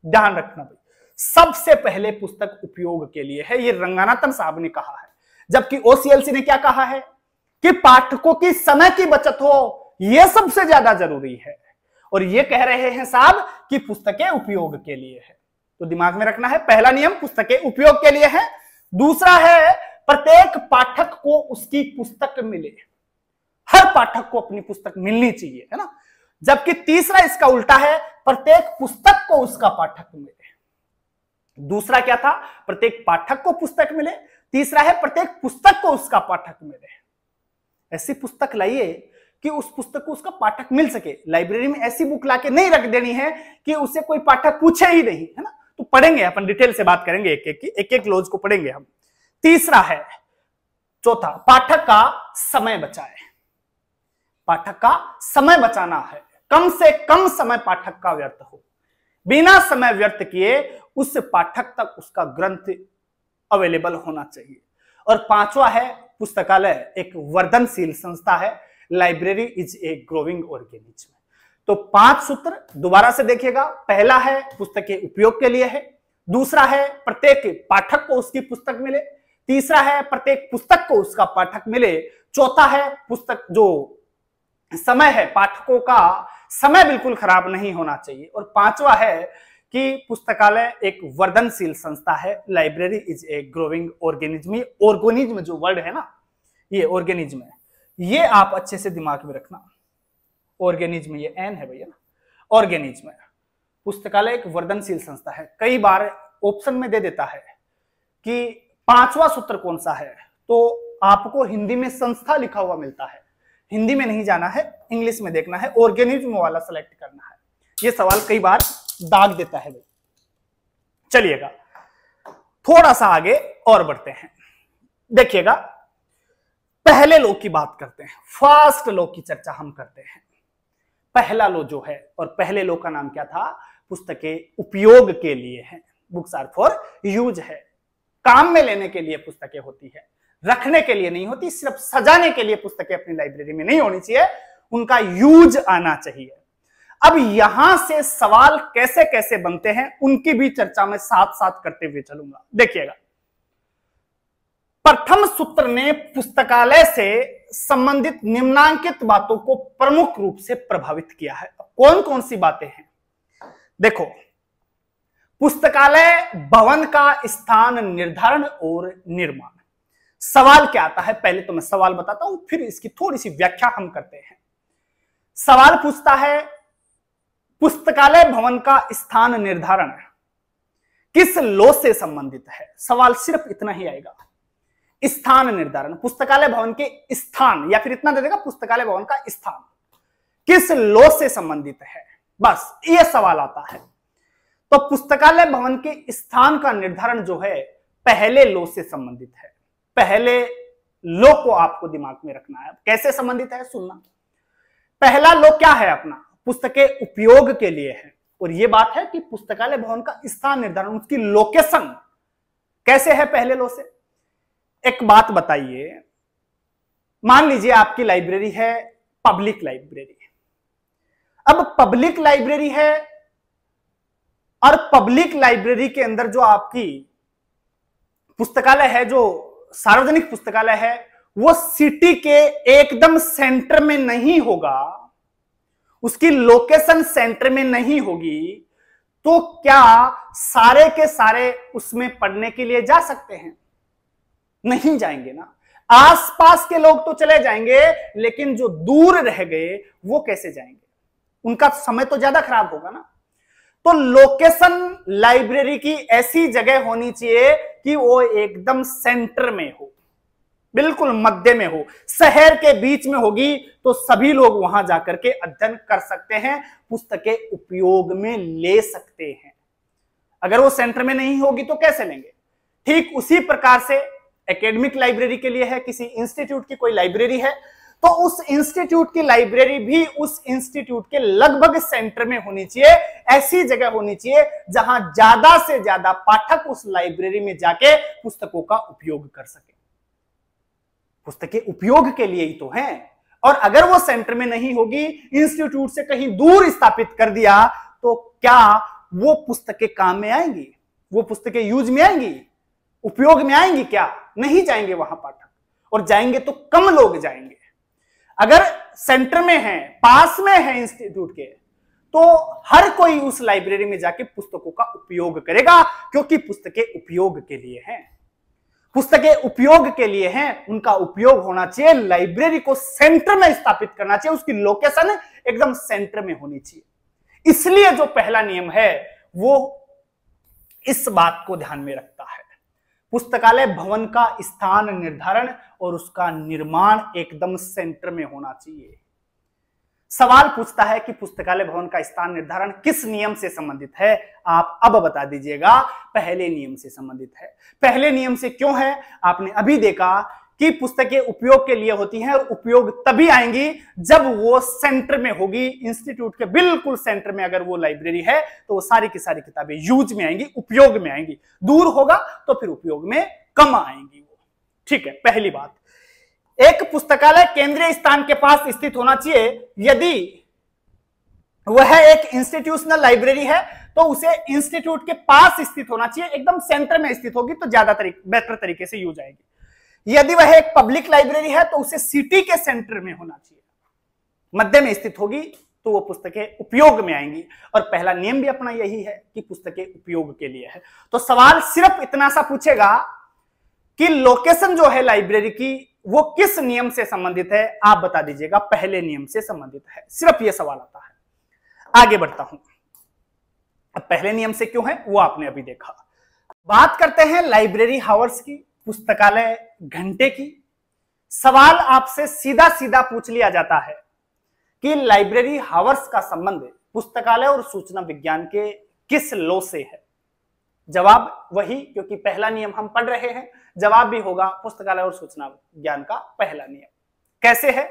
ध्यान रखना भाई, सबसे पहले पुस्तक उपयोग के लिए है, ये रंगनाथन साहब ने कहा है। जबकि ओसीएलसी ने क्या कहा है कि पाठकों की समय की बचत हो, यह सबसे ज्यादा जरूरी है। और ये कह रहे हैं साहब कि पुस्तकें उपयोग के लिए है। तो दिमाग में रखना है, पहला नियम पुस्तकें उपयोग के लिए है। दूसरा है प्रत्येक पाठक को उसकी पुस्तक मिले। हर पाठक को अपनी पुस्तक मिलनी चाहिए, है ना। जबकि तीसरा इसका उल्टा है, प्रत्येक पुस्तक को उसका पाठक मिले। दूसरा क्या था? प्रत्येक पाठक को पुस्तक मिले। तीसरा है प्रत्येक पुस्तक को उसका पाठक मिले। ऐसी पुस्तक लाइए कि उस पुस्तक को उसका पाठक मिल सके। लाइब्रेरी में ऐसी बुक लाके नहीं रख देनी है कि उसे कोई पाठक पूछे ही नहीं, है ना। तो पढ़ेंगे अपन, डिटेल से बात करेंगे, एक एक लॉज को पढ़ेंगे हम। तीसरा है, चौथा, पाठक का समय बचाए। पाठक का समय बचाना है, कम से कम समय पाठक का व्यर्थ हो। बिना समय व्यर्थ किए उस पाठक तक उसका ग्रंथ अवेलेबल होना चाहिए। और पांचवा है, पुस्तकालय एक वर्धनशील संस्था है। Library is a growing organism. तो 5 सूत्र दोबारा से देखिएगा। पहला है पुस्तकें उपयोग के लिए है। दूसरा है प्रत्येक पाठक को उसकी पुस्तक मिले। तीसरा है प्रत्येक पुस्तक को उसका पाठक मिले। चौथा है पुस्तक जो समय है, पाठकों का समय बिल्कुल खराब नहीं होना चाहिए। और पांचवा है कि पुस्तकालय एक वर्धनशील संस्था है। Library is a growing organism. Organism जो वर्ड है ना, ये ऑर्गेनिज्म है, ये आप अच्छे से दिमाग में रखना। ऑर्गेनिज्म, ये एन है भैया ना, ऑर्गेनिज्म है। पुस्तकालय एक वर्धनशील संस्था है। कई बार ऑप्शन में दे देता है कि 5वां सूत्र कौन सा है, तो आपको हिंदी में संस्था लिखा हुआ मिलता है। हिंदी में नहीं जाना है, इंग्लिश में देखना है, ऑर्गेनिज्म वाला सेलेक्ट करना है। ये सवाल कई बार दाग देता है भाई। चलिएगा थोड़ा सा आगे और बढ़ते हैं। देखिएगा, पहले लॉ की बात करते हैं, फर्स्ट लॉ की चर्चा हम करते हैं। पहला लॉ जो है, और पहले लॉ का नाम क्या था? पुस्तकें उपयोग के लिए हैं, बुक्स आर फॉर यूज है। काम में लेने के लिए पुस्तकें होती है, रखने के लिए नहीं होती। सिर्फ सजाने के लिए पुस्तकें अपनी लाइब्रेरी में नहीं होनी चाहिए। उनका यूज आना चाहिए। अब यहां से सवाल कैसे कैसे बनते हैं उनकी भी चर्चा में साथ साथ करते हुए चलूंगा। देखिएगा, प्रथम सूत्र ने पुस्तकालय से संबंधित निम्नांकित बातों को प्रमुख रूप से प्रभावित किया है। कौन कौन सी बातें हैं? देखो, पुस्तकालय भवन का स्थान निर्धारण और निर्माण। सवाल क्या आता है, पहले तो मैं सवाल बताता हूं, फिर इसकी थोड़ी सी व्याख्या हम करते हैं। सवाल पूछता है, पुस्तकालय भवन का स्थान निर्धारण किस लॉ से संबंधित है? सवाल सिर्फ इतना ही आएगा, स्थान निर्धारण, पुस्तकालय भवन के स्थान, या फिर इतना दे देगा, पुस्तकालय भवन का स्थान किस लॉ से संबंधित है, बस यह सवाल आता है। तो पुस्तकालय भवन के स्थान का निर्धारण जो है पहले लॉ से संबंधित है। पहले लॉ को आपको दिमाग में रखना है। कैसे संबंधित है सुनना। पहला लॉ क्या है अपना? पुस्तकें उपयोग के लिए है, और यह बात है कि पुस्तकालय भवन का स्थान निर्धारण, उसकी लोकेशन कैसे है पहले लॉ से। एक बात बताइए, मान लीजिए आपकी लाइब्रेरी है पब्लिक लाइब्रेरी। अब पब्लिक लाइब्रेरी है और पब्लिक लाइब्रेरी के अंदर जो आपकी पुस्तकालय है, जो सार्वजनिक पुस्तकालय है, वो सिटी के एकदम सेंटर में नहीं होगा, उसकी लोकेशन सेंटर में नहीं होगी, तो क्या सारे के सारे उसमें पढ़ने के लिए जा सकते हैं? नहीं जाएंगे ना। आसपास के लोग तो चले जाएंगे, लेकिन जो दूर रह गए वो कैसे जाएंगे? उनका समय तो ज्यादा खराब होगा ना। तो लोकेशन लाइब्रेरी की ऐसी जगह होनी चाहिए कि वो एकदम सेंटर में हो, बिल्कुल मध्य में हो, शहर के बीच में होगी तो सभी लोग वहां जाकर के अध्ययन कर सकते हैं, पुस्तकें उपयोग में ले सकते हैं। अगर वो सेंटर में नहीं होगी तो कैसे लेंगे? ठीक उसी प्रकार से एकेडमिक लाइब्रेरी के लिए है, किसी इंस्टीट्यूट की कोई लाइब्रेरी है, तो उस इंस्टीट्यूट की लाइब्रेरी भी उस इंस्टीट्यूट के लगभग सेंटर में होनी चाहिए। ऐसी जगह होनी चाहिए जहां ज्यादा से ज्यादा पाठक उस लाइब्रेरी में जाके पुस्तकों का उपयोग कर सके। पुस्तकें उपयोग के लिए ही तो हैं, और अगर वो सेंटर में नहीं होगी, इंस्टीट्यूट से कहीं दूर स्थापित कर दिया, तो क्या वो पुस्तकें काम में आएंगी? वो पुस्तकें यूज में आएंगी? उपयोग में आएंगी? क्या नहीं जाएंगे वहां पाठक, और जाएंगे तो कम लोग जाएंगे। अगर सेंटर में है, पास में है इंस्टीट्यूट के, तो हर कोई उस लाइब्रेरी में जाके पुस्तकों का उपयोग करेगा, क्योंकि पुस्तकें उपयोग के लिए हैं। पुस्तकें उपयोग के लिए हैं, उनका उपयोग होना चाहिए, लाइब्रेरी को सेंटर में स्थापित करना चाहिए, उसकी लोकेशन एकदम सेंटर में होनी चाहिए। इसलिए जो पहला नियम है वो इस बात को ध्यान में रखता है, पुस्तकालय भवन का स्थान निर्धारण और उसका निर्माण एकदम सेंटर में होना चाहिए। सवाल पूछता है कि पुस्तकालय भवन का स्थान निर्धारण किस नियम से संबंधित है? आप अब बता दीजिएगा, पहले नियम से संबंधित है। पहले नियम से क्यों है? आपने अभी देखा कि पुस्तकें उपयोग के लिए होती हैं, और उपयोग तभी आएंगी जब वो सेंटर में होगी। इंस्टीट्यूट के बिल्कुल सेंटर में अगर वो लाइब्रेरी है तो वो सारी की सारी किताबें यूज में आएंगी, उपयोग में आएंगी। दूर होगा तो फिर उपयोग में कम आएंगी वो। ठीक है, पहली बात। एक पुस्तकालय केंद्रीय स्थान के पास स्थित होना चाहिए। यदि वह एक इंस्टीट्यूशनल लाइब्रेरी है तो उसे इंस्टीट्यूट के पास स्थित होना चाहिए, एकदम सेंटर में स्थित होगी तो ज्यादा बेहतर तरीके से यूज आएगी। यदि वह एक पब्लिक लाइब्रेरी है तो उसे सिटी के सेंटर में होना चाहिए, मध्य में स्थित होगी तो वो पुस्तकें उपयोग में आएंगी। और पहला नियम भी अपना यही है कि पुस्तकें उपयोग के लिए है। तो सवाल सिर्फ इतना सा पूछेगा कि लोकेशन जो है लाइब्रेरी की वो किस नियम से संबंधित है? आप बता दीजिएगा, पहले नियम से संबंधित है। सिर्फ यह सवाल आता है। आगे बढ़ता हूं। अब पहले नियम से क्यों है वो आपने अभी देखा। बात करते हैं लाइब्रेरी हावर्स की, पुस्तकालय घंटे की। सवाल आपसे सीधा सीधा पूछ लिया जाता है कि लाइब्रेरी हावर्स का संबंध पुस्तकालय और सूचना विज्ञान के किस लॉ से है? जवाब वही, क्योंकि पहला नियम हम पढ़ रहे हैं, जवाब भी होगा पुस्तकालय और सूचना विज्ञान का पहला नियम। कैसे है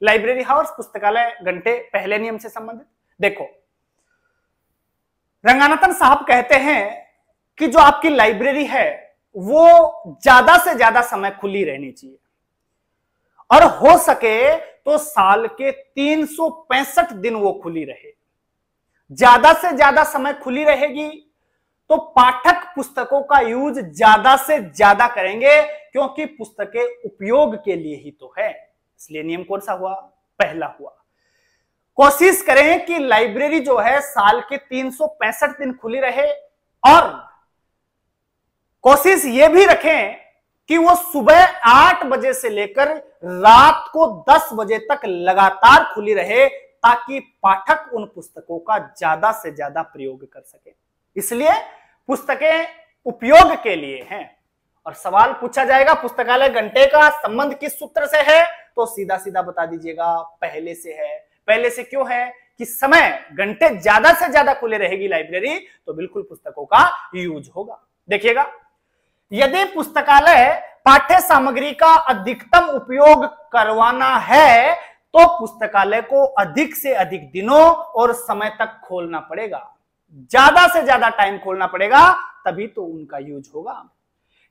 लाइब्रेरी हावर्स, पुस्तकालय घंटे पहले नियम से संबंधित? देखो, रंगानाथन साहब कहते हैं कि जो आपकी लाइब्रेरी है वो ज्यादा से ज्यादा समय खुली रहनी चाहिए, और हो सके तो साल के 365 दिन वो खुली रहे। ज्यादा से ज्यादा समय खुली रहेगी तो पाठक पुस्तकों का यूज ज्यादा से ज्यादा करेंगे, क्योंकि पुस्तकें उपयोग के लिए ही तो है। इसलिए नियम कौन सा हुआ? पहला हुआ। कोशिश करें कि लाइब्रेरी जो है साल के 365 दिन खुली रहे, और कोशिश ये भी रखें कि वो सुबह 8 बजे से लेकर रात को 10 बजे तक लगातार खुली रहे, ताकि पाठक उन पुस्तकों का ज्यादा से ज्यादा प्रयोग कर सके। इसलिए पुस्तकें उपयोग के लिए हैं। और सवाल पूछा जाएगा पुस्तकालय घंटे का संबंध किस सूत्र से है, तो सीधा सीधा बता दीजिएगा पहले से है। पहले से क्यों है? कि समय घंटे ज्यादा से ज्यादा खुले रहेगी लाइब्रेरी, तो बिल्कुल पुस्तकों का यूज होगा। देखिएगा, यदि पुस्तकालय पाठ्य सामग्री का अधिकतम उपयोग करवाना है तो पुस्तकालय को अधिक से अधिक दिनों और समय तक खोलना पड़ेगा, ज्यादा से ज्यादा टाइम खोलना पड़ेगा, तभी तो उनका यूज होगा।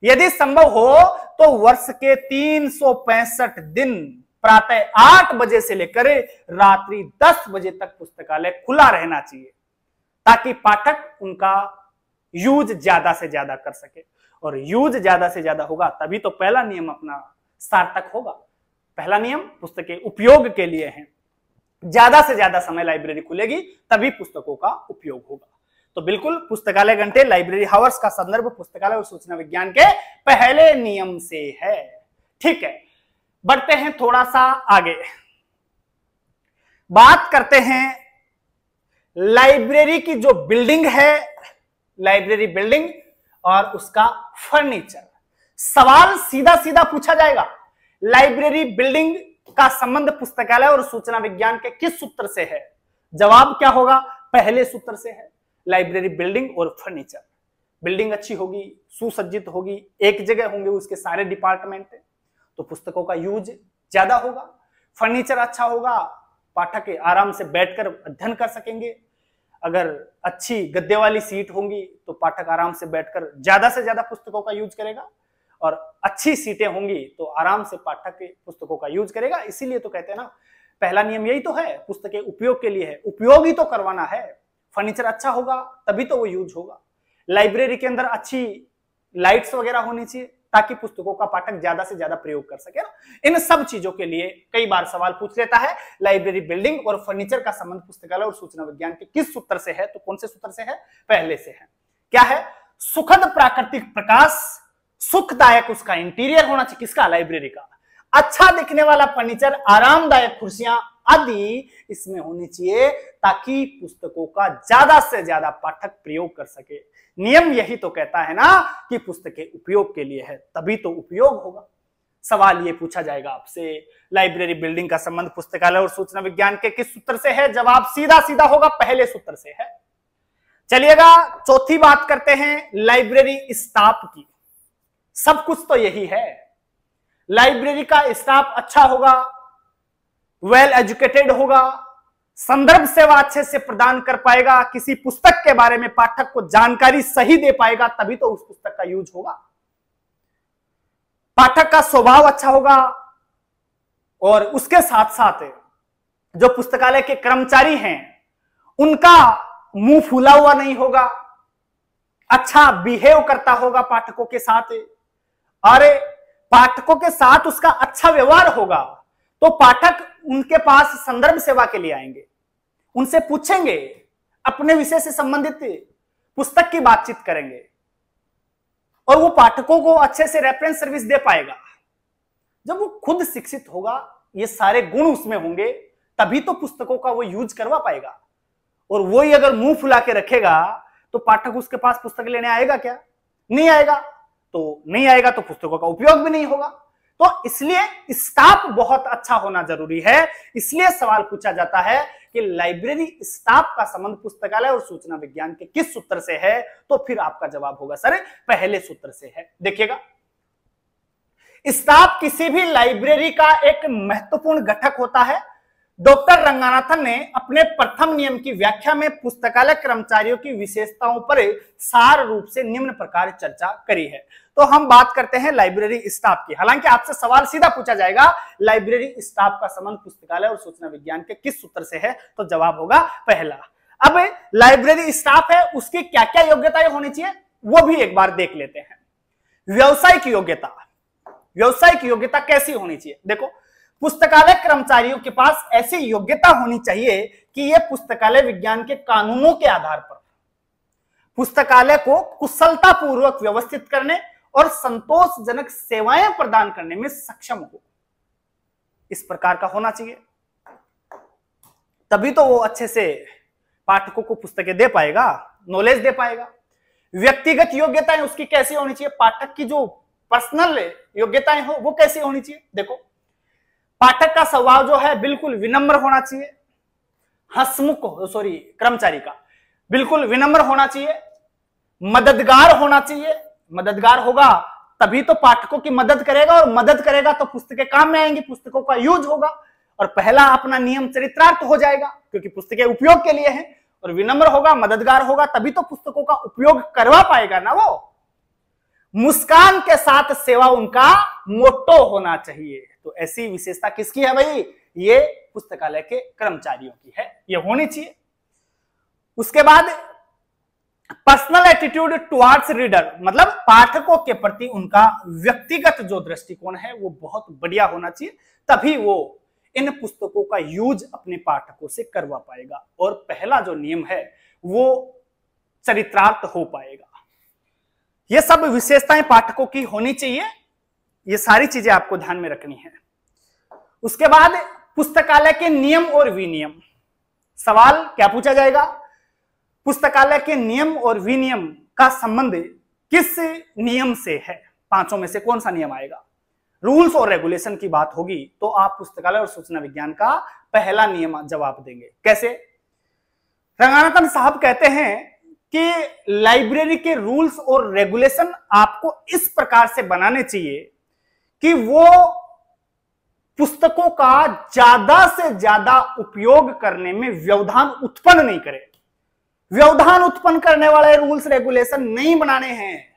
यदि संभव हो तो वर्ष के 365 दिन प्रातः 8 बजे से लेकर रात्रि 10 बजे तक पुस्तकालय खुला रहना चाहिए, ताकि पाठक उनका यूज ज्यादा से ज्यादा कर सके। और यूज ज्यादा से ज्यादा होगा तभी तो पहला नियम अपना सार्थक होगा। पहला नियम पुस्तकें उपयोग के लिए है, ज्यादा से ज्यादा समय लाइब्रेरी खुलेगी तभी पुस्तकों का उपयोग होगा। तो बिल्कुल पुस्तकालय घंटे लाइब्रेरी हावर्स का संदर्भ पुस्तकालय और सूचना विज्ञान के पहले नियम से है। ठीक है, बढ़ते हैं थोड़ा सा आगे, बात करते हैं लाइब्रेरी की जो बिल्डिंग है, लाइब्रेरी बिल्डिंग और उसका फर्नीचर। सवाल सीधा सीधा पूछा जाएगा, लाइब्रेरी बिल्डिंग का संबंध पुस्तकालय और सूचना विज्ञान के किस सूत्र से है? जवाब क्या होगा? पहले सूत्र से है। लाइब्रेरी बिल्डिंग और फर्नीचर, बिल्डिंग अच्छी होगी, सुसज्जित होगी, एक जगह होंगे उसके सारे डिपार्टमेंट, तो पुस्तकों का यूज ज्यादा होगा। फर्नीचर अच्छा होगा, पाठक आराम से बैठकर अध्ययन कर सकेंगे। अगर अच्छी गद्दे वाली सीट होंगी तो पाठक आराम से बैठकर ज्यादा से ज्यादा पुस्तकों का यूज करेगा, और अच्छी सीटें होंगी तो आराम से पाठक पुस्तकों का यूज करेगा। इसीलिए तो कहते हैं ना, पहला नियम यही तो है, पुस्तकें उपयोग के लिए है, उपयोग ही तो करवाना है। फर्नीचर अच्छा होगा तभी तो वो यूज होगा। लाइब्रेरी के अंदर अच्छी लाइट्स वगैरह होनी चाहिए, ताकि पुस्तकों का पाठक ज्यादा से ज्यादा प्रयोग कर सके ना। इन सब चीजों के लिए कई बार सवाल पूछ लेता है, लाइब्रेरी बिल्डिंग और फर्नीचर का संबंध पुस्तकालय और सूचना विज्ञान के किस सूत्र से है? तो कौन से सूत्र से है? पहले से है। क्या है? सुखद प्राकृतिक प्रकाश, सुखदायक उसका इंटीरियर होना चाहिए, किसका? लाइब्रेरी का। अच्छा दिखने वाला फर्नीचर, आरामदायक कुर्सियां आदि इसमें होनी चाहिए, ताकि पुस्तकों का ज्यादा से ज्यादा पाठक प्रयोग कर सके। नियम यही तो कहता है ना कि पुस्तकें उपयोग के लिए है, तभी तो उपयोग होगा। सवाल ये पूछा जाएगा आपसे, लाइब्रेरी बिल्डिंग का संबंध पुस्तकालय और सूचना विज्ञान के किस सूत्र से है? जवाब सीधा सीधा होगा, पहले सूत्र से है। चलिएगा चौथी बात करते हैं लाइब्रेरी स्टाफ की। सब कुछ तो यही है, लाइब्रेरी का स्टाफ अच्छा होगा, वेल एजुकेटेड होगा, संदर्भ सेवा अच्छे से प्रदान कर पाएगा, किसी पुस्तक के बारे में पाठक को जानकारी सही दे पाएगा, तभी तो उस पुस्तक का यूज होगा। पाठक का स्वभाव अच्छा होगा, और उसके साथ साथ जो पुस्तकालय के कर्मचारी हैं उनका मुंह फूला हुआ नहीं होगा, अच्छा बिहेव करता होगा पाठकों के साथ। अरे पाठकों के साथ उसका अच्छा व्यवहार होगा तो पाठक उनके पास संदर्भ सेवा के लिए आएंगे, उनसे पूछेंगे, अपने विषय से संबंधित पुस्तक की बातचीत करेंगे, और वो पाठकों को अच्छे से रेफरेंस सर्विस दे पाएगा। जब वो खुद शिक्षित होगा, ये सारे गुण उसमें होंगे, तभी तो पुस्तकों का वो यूज करवा पाएगा। और वो ही अगर मुंह फुला के रखेगा तो पाठक उसके पास पुस्तक लेने आएगा क्या? नहीं आएगा। तो नहीं आएगा तो पुस्तकों का उपयोग भी नहीं होगा। तो इसलिए स्टाफ बहुत अच्छा होना जरूरी है। इसलिए सवाल पूछा जाता है कि लाइब्रेरी स्टाफ का संबंध पुस्तकालय और सूचना विज्ञान के किस सूत्र से है? तो फिर आपका जवाब होगा सर पहले सूत्र से है। देखिएगा, स्टाफ किसी भी लाइब्रेरी का एक महत्वपूर्ण घटक होता है डॉक्टर रंगानाथन ने अपने प्रथम नियम की व्याख्या में पुस्तकालय कर्मचारियों की विशेषताओं पर सार रूप से निम्न प्रकार चर्चा करी है। तो हम बात करते हैं लाइब्रेरी स्टाफ की। हालांकि आपसे सवाल सीधा पूछा जाएगा, लाइब्रेरी स्टाफ का संबंध पुस्तकालय और सूचना विज्ञान के किस सूत्र से है, तो जवाब होगा पहला। अब लाइब्रेरी स्टाफ है, उसकी क्या क्या योग्यताएं होनी चाहिए वो भी एक बार देख लेते हैं। व्यवसायिक योग्यता, व्यवसायिक योग्यता कैसी होनी चाहिए? देखो, पुस्तकालय कर्मचारियों के पास ऐसी योग्यता होनी चाहिए कि ये पुस्तकालय विज्ञान के कानूनों के आधार पर पुस्तकालय को कुशलता पूर्वक व्यवस्थित करने और संतोषजनक सेवाएं प्रदान करने में सक्षम हो, इस प्रकार का होना चाहिए। तभी तो वो अच्छे से पाठकों को पुस्तकें दे पाएगा, नॉलेज दे पाएगा। व्यक्तिगत योग्यताएं उसकी कैसी होनी चाहिए? पाठक की जो पर्सनल योग्यताएं हो वो कैसी होनी चाहिए? देखो, पाठक का स्वभाव जो है बिल्कुल विनम्र होना चाहिए, हंसमुख कर्मचारी का बिल्कुल विनम्र होना चाहिए, मददगार होना चाहिए। मददगार होगा तभी तो पाठकों की मदद करेगा, और मदद करेगा तो पुस्तकें काम में आएंगी, पुस्तकों का यूज होगा, और पहला अपना नियम चरितार्थ हो जाएगा क्योंकि पुस्तकें उपयोग के लिए हैं। और विनम्र होगा, मददगार होगा तभी तो पुस्तकों का उपयोग करवा पाएगा ना वो। मुस्कान के साथ सेवा उनका मोटो होना चाहिए। तो ऐसी विशेषता किसकी है भाई? ये पुस्तकालय के कर्मचारियों की है, ये होनी चाहिए। उसके बाद पर्सनल एटीट्यूड टुवर्ड्स रीडर, मतलब पाठकों के प्रति उनका व्यक्तिगत जो दृष्टिकोण है वो बहुत बढ़िया होना चाहिए, तभी वो इन पुस्तकों का यूज अपने पाठकों से करवा पाएगा और पहला जो नियम है वो चरितार्थ हो पाएगा। ये सब विशेषताएं पाठकों की होनी चाहिए, ये सारी चीजें आपको ध्यान में रखनी है। उसके बाद पुस्तकालय के नियम और विनियम। सवाल क्या पूछा जाएगा? पुस्तकालय के नियम और विनियम का संबंध किस नियम से है? पांचों में से कौन सा नियम आएगा? रूल्स और रेगुलेशन की बात होगी तो आप पुस्तकालय और सूचना विज्ञान का पहला नियम जवाब देंगे। कैसे? रंगानाथन साहब कहते हैं कि लाइब्रेरी के रूल्स और रेगुलेशन आपको इस प्रकार से बनाने चाहिए कि वो पुस्तकों का ज्यादा से ज्यादा उपयोग करने में व्यवधान उत्पन्न नहीं करे। व्यवधान उत्पन्न करने वाले रूल्स रेगुलेशन नहीं बनाने हैं,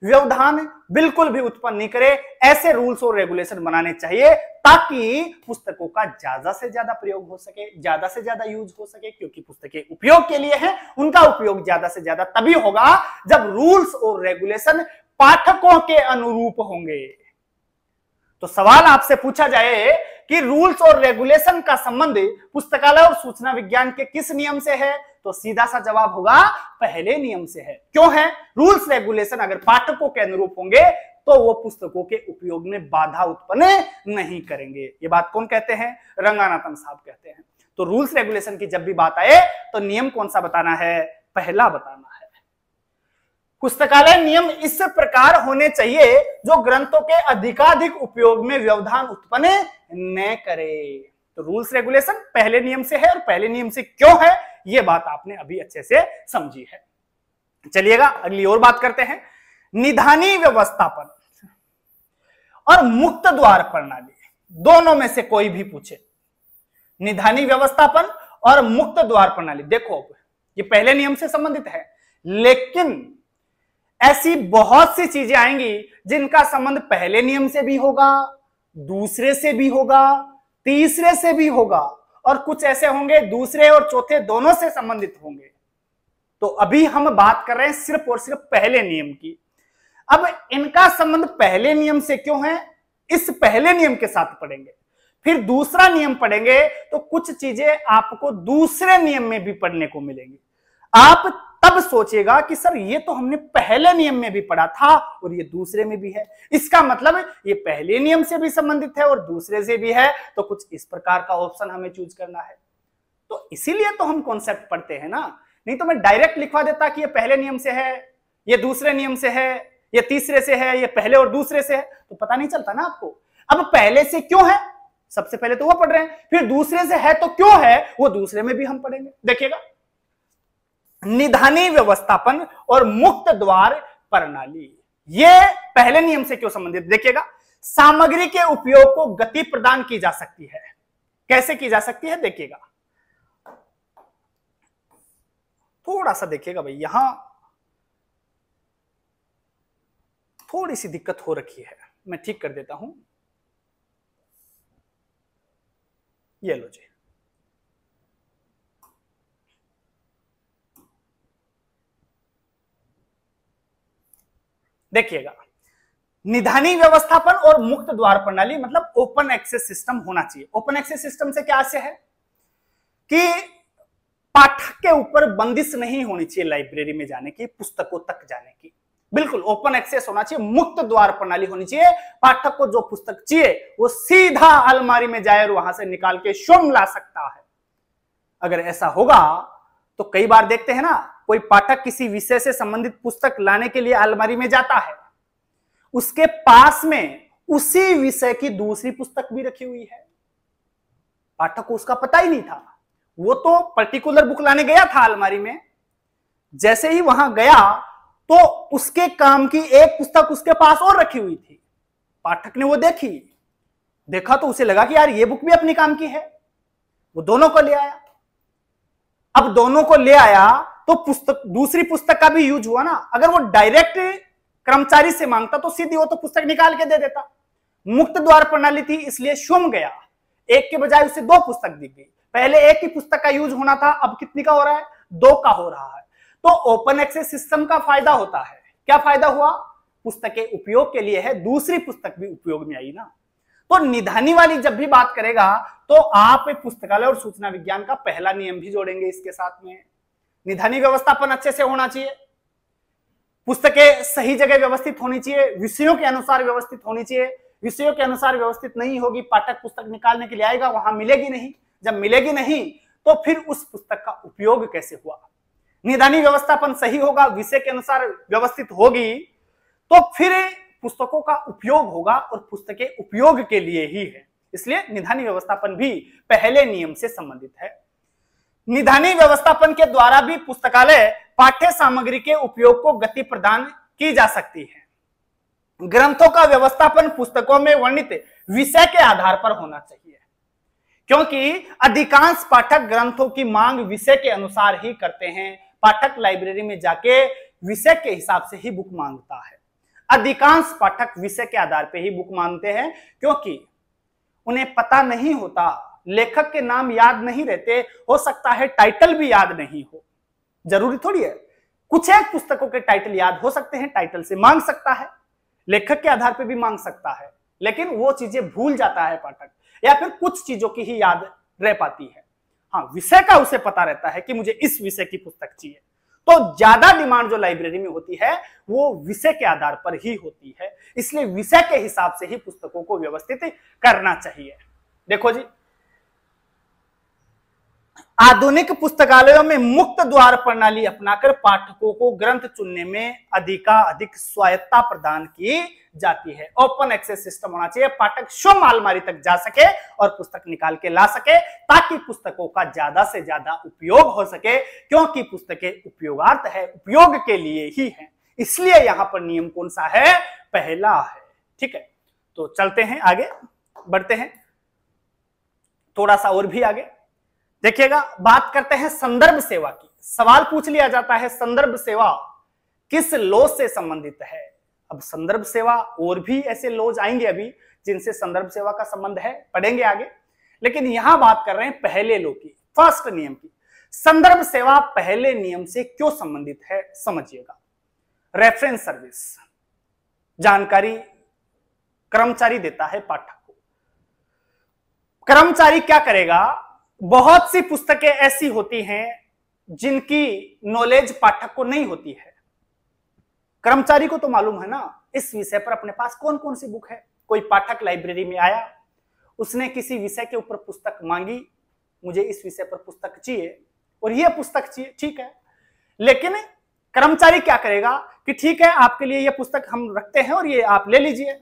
व्यवधान बिल्कुल भी उत्पन्न नहीं करे, ऐसे रूल्स और रेगुलेशन बनाने चाहिए ताकि पुस्तकों का ज्यादा से ज्यादा प्रयोग हो सके, ज्यादा से ज्यादा यूज हो सके। क्योंकि पुस्तकें उपयोग के लिए हैं, उनका उपयोग ज्यादा से ज्यादा तभी होगा जब रूल्स और रेगुलेशन पाठकों के अनुरूप होंगे। तो सवाल आपसे पूछा जाए कि रूल्स और रेगुलेशन का संबंध पुस्तकालय और सूचना विज्ञान के किस नियम से है, तो सीधा सा जवाब होगा पहले नियम से है। क्यों है? रूल्स रेगुलेशन अगर पाठकों के अनुरूप होंगे तो वो पुस्तकों के उपयोग में बाधा उत्पन्न नहीं करेंगे। ये बात कौन कहते हैं? रंगानाथन साहब कहते हैं। तो रूल्स रेगुलेशन की जब भी बात आए तो नियम कौन सा बताना है? पहला बताना है। पुस्तकालय नियम इस प्रकार होने चाहिए जो ग्रंथों के अधिकाधिक उपयोग में व्यवधान उत्पन्न न करे। तो रूल्स रेगुलेशन पहले नियम से है, और पहले नियम से क्यों है ये बात आपने अभी अच्छे से समझी है। चलिएगा अगली और बात करते हैं। निधानी व्यवस्थापन और मुक्त द्वार प्रणाली, दोनों में से कोई भी पूछे, निधानी व्यवस्थापन और मुक्त द्वार प्रणाली, देखो ये पहले नियम से संबंधित है, लेकिन ऐसी बहुत सी चीजें आएंगी जिनका संबंध पहले नियम से भी होगा, दूसरे से भी होगा, तीसरे से भी होगा, और कुछ ऐसे होंगे दूसरे और चौथे दोनों से संबंधित होंगे। तो अभी हम बात कर रहे हैं सिर्फ और सिर्फ पहले नियम की। अब इनका संबंध पहले नियम से क्यों है, इस पहले नियम के साथ पढ़ेंगे, फिर दूसरा नियम पढ़ेंगे तो कुछ चीजें आपको दूसरे नियम में भी पढ़ने को मिलेंगी। आप तब सोचिएगा कि सर ये तो हमने पहले नियम में भी पढ़ा था और ये दूसरे में भी है, इसका मतलब ये पहले नियम से भी संबंधित है और दूसरे से भी है, तो कुछ इस प्रकार का ऑप्शन हमें चूज करना है। तो इसीलिए तो हम कॉन्सेप्ट पढ़ते हैं ना, नहीं तो मैं डायरेक्ट लिखवा देता कि ये पहले नियम से है, ये दूसरे नियम से है, ये तीसरे से है, ये पहले और दूसरे से है, तो पता नहीं चलता ना आपको। अब पहले से क्यों है, सबसे पहले तो वो पढ़ रहे हैं, फिर दूसरे से है तो क्यों है वो दूसरे में भी हम पढ़ेंगे। देखिएगा, निधानी व्यवस्थापन और मुक्त द्वार प्रणाली, ये पहले नियम से क्यों संबंधित, देखिएगा, सामग्री के उपयोग को गति प्रदान की जा सकती है, कैसे की जा सकती है देखिएगा, थोड़ा सा देखिएगा भाई, यहां थोड़ी सी दिक्कत हो रखी है, मैं ठीक कर देता हूं। ये लो जी, देखिएगा, निधानी व्यवस्थापन और मुक्त द्वार प्रणाली मतलब ओपन एक्सेस सिस्टम होना चाहिए। ओपन एक्सेस सिस्टम से क्या आशय है कि पाठक के ऊपर बंदिश नहीं होनी चाहिए लाइब्रेरी में जाने की, पुस्तकों तक जाने की, बिल्कुल ओपन एक्सेस होना चाहिए, मुक्त द्वार प्रणाली होनी चाहिए। पाठक को जो पुस्तक चाहिए वो सीधा अलमारी में जाए और वहां से निकाल के स्वयं ला सकता है। अगर ऐसा होगा तो कई बार देखते हैं ना, कोई पाठक किसी विषय से संबंधित पुस्तक लाने के लिए अलमारी में जाता है, उसके पास में उसी विषय की दूसरी पुस्तक भी रखी हुई है, पाठक को उसका पता ही नहीं था, वो तो पर्टिकुलर बुक लाने गया था अलमारी में, जैसे ही वहां गया तो उसके काम की एक पुस्तक उसके पास और रखी हुई थी, पाठक ने वो देखा तो उसे लगा कि यार ये बुक भी अपने काम की है, वो दोनों को ले आया। अब दोनों को ले आया तो पुस्तक, दूसरी पुस्तक का भी यूज हुआ ना। अगर वो डायरेक्ट कर्मचारी से मांगता तो सीधी वो तो पुस्तक निकाल के दे देता, मुक्त द्वार प्रणाली थी इसलिए स्वयं गया, एक के बजाय उसे दो पुस्तक दी गई। पहले एक ही पुस्तक का यूज होना था, अब कितनी का हो रहा है, दो का हो रहा है। तो ओपन एक्सेस सिस्टम का फायदा होता है, क्या फायदा हुआ, पुस्तकें उपयोग के लिए है, दूसरी पुस्तक भी उपयोग में आई ना। तो निधानी वाली जब भी बात करेगा तो आप पुस्तकालय और सूचना विज्ञान का पहला नियम भी जोड़ेंगे इसके साथ में। निधानी व्यवस्थापन अच्छे से होना चाहिए, पुस्तकें सही जगह व्यवस्थित होनी चाहिए, विषयों के अनुसार व्यवस्थित होनी चाहिए। विषयों के अनुसार व्यवस्थित नहीं होगी, पाठक पुस्तक निकालने के लिए आएगा, वहां मिलेगी नहीं, जब मिलेगी नहीं तो फिर उस पुस्तक का उपयोग कैसे हुआ। निधानी व्यवस्थापन सही होगा, विषय के अनुसार व्यवस्थित होगी तो फिर पुस्तकों का उपयोग होगा, और पुस्तकें उपयोग के लिए ही है, इसलिए निधानी व्यवस्थापन भी पहले नियम से संबंधित है। निधानी व्यवस्थापन के द्वारा भी पुस्तकालय पाठ्य सामग्री के उपयोग को गति प्रदान की जा सकती है। ग्रंथों का व्यवस्थापन पुस्तकों में वर्णित विषय के आधार पर होना चाहिए, क्योंकि अधिकांश पाठक ग्रंथों की मांग विषय के अनुसार ही करते हैं। पाठक लाइब्रेरी में जाके विषय के हिसाब से ही बुक मांगता है। अधिकांश पाठक विषय के आधार पर ही बुक मांगते हैं, क्योंकि उन्हें पता नहीं होता, लेखक के नाम याद नहीं रहते, हो सकता है टाइटल भी याद नहीं हो, जरूरी थोड़ी है, कुछ एक पुस्तकों के टाइटल याद हो सकते हैं, टाइटल से मांग सकता है, लेखक के आधार पर भी मांग सकता है, लेकिन वो चीजें भूल जाता है पाठक, या फिर कुछ चीजों की ही याद रह पाती है। हाँ, विषय का उसे पता रहता है कि मुझे इस विषय की पुस्तक चाहिए, तो ज्यादा डिमांड जो लाइब्रेरी में होती है वो विषय के आधार पर ही होती है, इसलिए विषय के हिसाब से ही पुस्तकों को व्यवस्थित करना चाहिए। देखो जी, आधुनिक पुस्तकालयों में मुक्त द्वार प्रणाली अपनाकर पाठकों को ग्रंथ चुनने में अधिक स्वायत्ता प्रदान की जाती है। ओपन एक्सेस सिस्टम होना चाहिए, पाठक स्वयं अलमारी तक जा सके और पुस्तक निकाल के ला सके, ताकि पुस्तकों का ज्यादा से ज्यादा उपयोग हो सके, क्योंकि पुस्तकें उपयोगार्थ है, उपयोग के लिए ही है, इसलिए यहां पर नियम कौन सा है, पहला है। ठीक है, तो चलते हैं आगे, बढ़ते हैं थोड़ा सा और भी आगे। देखिएगा, बात करते हैं संदर्भ सेवा की। सवाल पूछ लिया जाता है, संदर्भ सेवा किस लॉ से संबंधित है। अब संदर्भ सेवा, और भी ऐसे लॉज आएंगे अभी जिनसे संदर्भ सेवा का संबंध है, पढ़ेंगे आगे, लेकिन यहां बात कर रहे हैं पहले लॉ की, फर्स्ट नियम की। संदर्भ सेवा पहले नियम से क्यों संबंधित है, समझिएगा। रेफरेंस सर्विस, जानकारी कर्मचारी देता है पाठक को। कर्मचारी क्या करेगा, बहुत सी पुस्तकें ऐसी होती हैं जिनकी नॉलेज पाठक को नहीं होती है। कर्मचारी को तो मालूम है ना इस विषय पर अपने पास कौन कौन सी बुक है। कोई पाठक लाइब्रेरी में आया, उसने किसी विषय के ऊपर पुस्तक मांगी, मुझे इस विषय पर पुस्तक चाहिए और यह पुस्तक चाहिए, ठीक है, लेकिन कर्मचारी क्या करेगा कि ठीक है आपके लिए यह पुस्तक हम रखते हैं और ये आप ले लीजिए,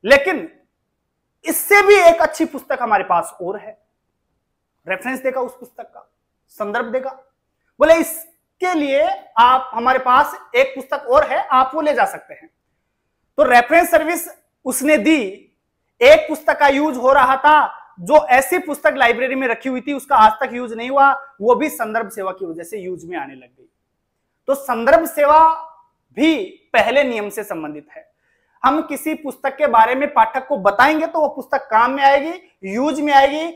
लेकिन इससे भी एक अच्छी पुस्तक हमारे पास और है। रेफरेंस देगा उस पुस्तक का, संदर्भ देगा, बोले इसके लिए आप, हमारे पास एक पुस्तक और है, आप वो ले जा सकते हैं। तो रेफरेंस सर्विस उसने दी, एक पुस्तक का यूज हो रहा था, जो ऐसी पुस्तक लाइब्रेरी में रखी हुई थी उसका आज तक यूज नहीं हुआ, वो भी संदर्भ सेवा की वजह से यूज में आने लग गई। तो संदर्भ सेवा भी पहले नियम से संबंधित है। हम किसी पुस्तक के बारे में पाठक को बताएंगे तो वो पुस्तक काम में आएगी, यूज में आएगी,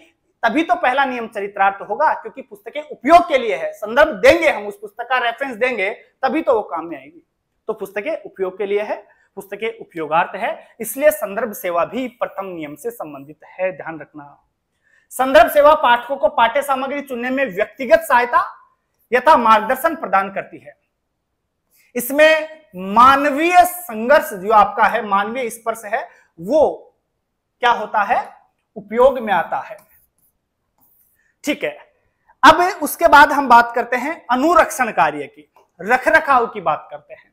तभी तो पहला नियम चरितार्थ होगा, क्योंकि पुस्तकें उपयोग के लिए है। संदर्भ देंगे हम, उस पुस्तक का रेफरेंस देंगे, तभी तो वो काम में आएगी। तो पुस्तकें उपयोग के लिए है, पुस्तकें उपयोगार्थ है, इसलिए संदर्भ सेवा भी प्रथम नियम से संबंधित है, ध्यान रखना। संदर्भ सेवा पाठकों को पाठ्य सामग्री चुनने में व्यक्तिगत सहायता यथा मार्गदर्शन प्रदान करती है। इसमें मानवीय संघर्ष जो आपका है, मानवीय स्पर्श है, वो क्या होता है, उपयोग में आता है। ठीक है, अब उसके बाद हम बात करते हैं अनुरक्षण कार्य की, रखरखाव की बात करते हैं।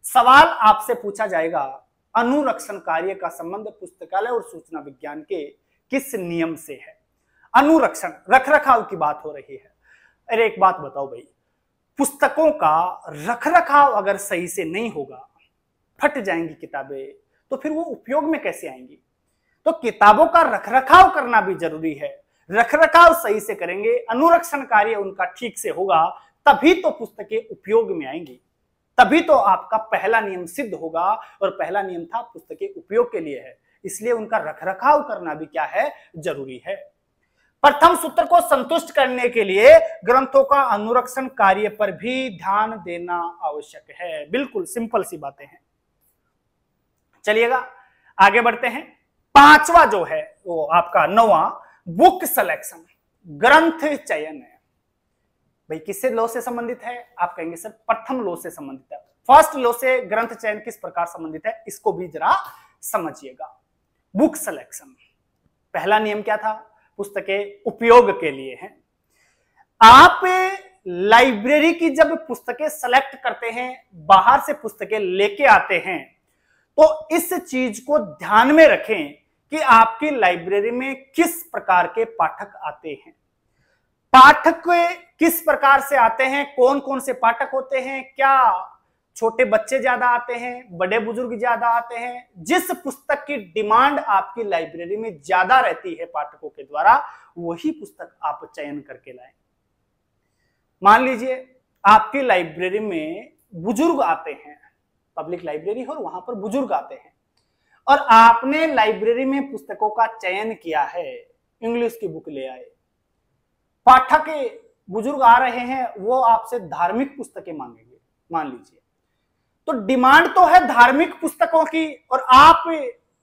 सवाल आपसे पूछा जाएगा, अनुरक्षण कार्य का संबंध पुस्तकालय और सूचना विज्ञान के किस नियम से है? अनुरक्षण, रखरखाव की बात हो रही है। अरे एक बात बताओ भाई, पुस्तकों का रखरखाव अगर सही से नहीं होगा, फट जाएंगी किताबें, तो फिर वो उपयोग में कैसे आएंगी? तो किताबों का रखरखाव करना भी जरूरी है। रखरखाव सही से करेंगे, अनुरक्षण कार्य उनका ठीक से होगा, तभी तो पुस्तकें उपयोग में आएंगी, तभी तो आपका पहला नियम सिद्ध होगा। और पहला नियम था पुस्तकें उपयोग के लिए है, इसलिए उनका रखरखाव करना भी क्या है, जरूरी है। प्रथम सूत्र को संतुष्ट करने के लिए ग्रंथों का अनुरक्षण कार्य पर भी ध्यान देना आवश्यक है। बिल्कुल सिंपल सी बातें हैं। चलिएगा आगे बढ़ते हैं। पांचवा जो है वो आपका नौवां, बुक सिलेक्शन, ग्रंथ चयन है। भाई किससे लॉ से संबंधित है? आप कहेंगे सर प्रथम लॉ से संबंधित है। फर्स्ट लॉ से ग्रंथ चयन किस प्रकार संबंधित है, इसको भी जरा समझिएगा। बुक सिलेक्शन, पहला नियम क्या था? पुस्तकें उपयोग के लिए हैं। आप लाइब्रेरी की जब पुस्तकें सेलेक्ट करते हैं, बाहर से पुस्तकें लेके आते हैं, तो इस चीज को ध्यान में रखें कि आपकी लाइब्रेरी में किस प्रकार के पाठक आते हैं। पाठक किस प्रकार से आते हैं, कौन कौन से पाठक होते हैं, क्या छोटे बच्चे ज्यादा आते हैं, बड़े बुजुर्ग ज्यादा आते हैं? जिस पुस्तक की डिमांड आपकी लाइब्रेरी में ज्यादा रहती है पाठकों के द्वारा, वही पुस्तक आप चयन करके लाएं। मान लीजिए आपकी लाइब्रेरी में बुजुर्ग आते हैं, पब्लिक लाइब्रेरी हो, वहां पर बुजुर्ग आते हैं, और आपने लाइब्रेरी में पुस्तकों का चयन किया है, इंग्लिश की बुक ले आए, पाठक बुजुर्ग आ रहे हैं, वो आपसे धार्मिक पुस्तकें मांगेंगे मान लीजिए, तो डिमांड तो है धार्मिक पुस्तकों की, और आप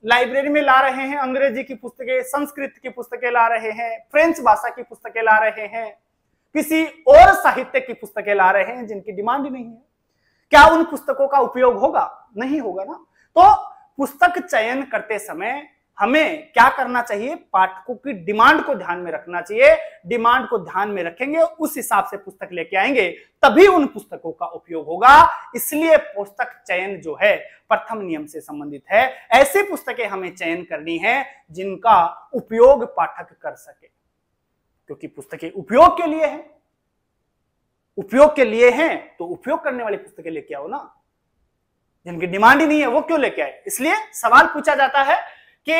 लाइब्रेरी में ला रहे हैं अंग्रेजी की पुस्तकें, संस्कृत की पुस्तकें ला रहे हैं, फ्रेंच भाषा की पुस्तकें ला रहे हैं, किसी और साहित्य की पुस्तकें ला रहे हैं जिनकी डिमांड ही नहीं है। क्या उन पुस्तकों का उपयोग होगा? नहीं होगा ना। तो पुस्तक चयन करते समय हमें क्या करना चाहिए? पाठकों की डिमांड को ध्यान में रखना चाहिए। डिमांड को ध्यान में रखेंगे, उस हिसाब से पुस्तक लेके आएंगे, तभी उन पुस्तकों का उपयोग होगा। इसलिए पुस्तक चयन जो है प्रथम नियम से संबंधित है। ऐसी पुस्तकें हमें चयन करनी है जिनका उपयोग पाठक कर सके, क्योंकि पुस्तकें उपयोग के लिए हैं। उपयोग के लिए हैं तो उपयोग करने वाली पुस्तकें लेके आओ ना। जिनकी डिमांड ही नहीं है वो क्यों लेके आए? इसलिए सवाल पूछा जाता है कि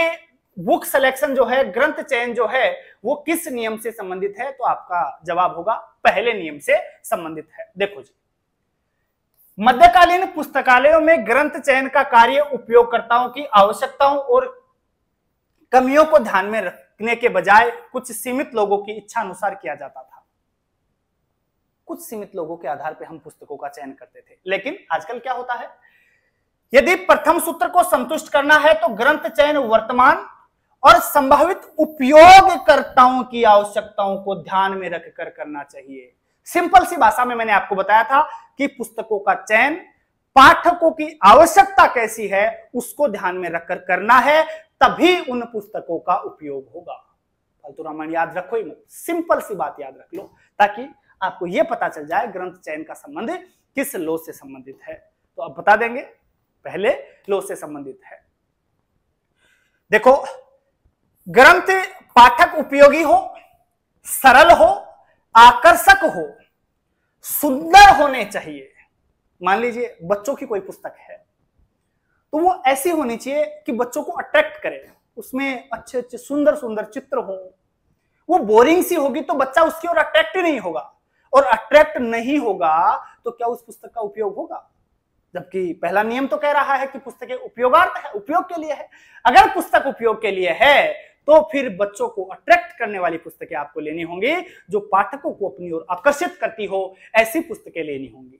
बुक सिलेक्शन जो है, ग्रंथ चयन जो है, वो किस नियम से संबंधित है? तो आपका जवाब होगा पहले नियम से संबंधित है। देखो जी, मध्यकालीन पुस्तकालयों में ग्रंथ चयन का कार्य उपयोगकर्ताओं की आवश्यकताओं और कमियों को ध्यान में रखने के बजाय कुछ सीमित लोगों की इच्छा अनुसार किया जाता था। कुछ सीमित लोगों के आधार पर हम पुस्तकों का चयन करते थे। लेकिन आजकल क्या होता है, यदि प्रथम सूत्र को संतुष्ट करना है तो ग्रंथ चयन वर्तमान और संभावित उपयोगकर्ताओं की आवश्यकताओं को ध्यान में रखकर करना चाहिए। सिंपल सी भाषा में मैंने आपको बताया था कि पुस्तकों का चयन पाठकों की आवश्यकता कैसी है उसको ध्यान में रखकर करना है, तभी उन पुस्तकों का उपयोग होगा। फालतू रामायण याद रखो ही मत, सिंपल सी बात याद रख लो, ताकि आपको यह पता चल जाए ग्रंथ चयन का संबंध किस लॉ से संबंधित है। तो अब बता देंगे, पहले लॉ से संबंधित है। देखो, ग्रंथ पाठक उपयोगी हो, सरल हो, आकर्षक हो, सुंदर होने चाहिए। मान लीजिए बच्चों की कोई पुस्तक है तो वो ऐसी होनी चाहिए कि बच्चों को अट्रैक्ट करे, उसमें अच्छे अच्छे सुंदर सुंदर चित्र हो, वो बोरिंग सी होगी तो बच्चा उसकी ओर अट्रैक्ट ही नहीं होगा, और अट्रैक्ट नहीं होगा तो क्या उस पुस्तक का उपयोग होगा? जबकि पहला नियम तो कह रहा है कि पुस्तकें उपयोगार्थ है, उपयोग के लिए है। अगर पुस्तक उपयोग के लिए है तो फिर बच्चों को अट्रैक्ट करने वाली पुस्तकें आपको लेनी होंगी, जो पाठकों को अपनी ओर आकर्षित करती हो, ऐसी पुस्तकें लेनी होंगी।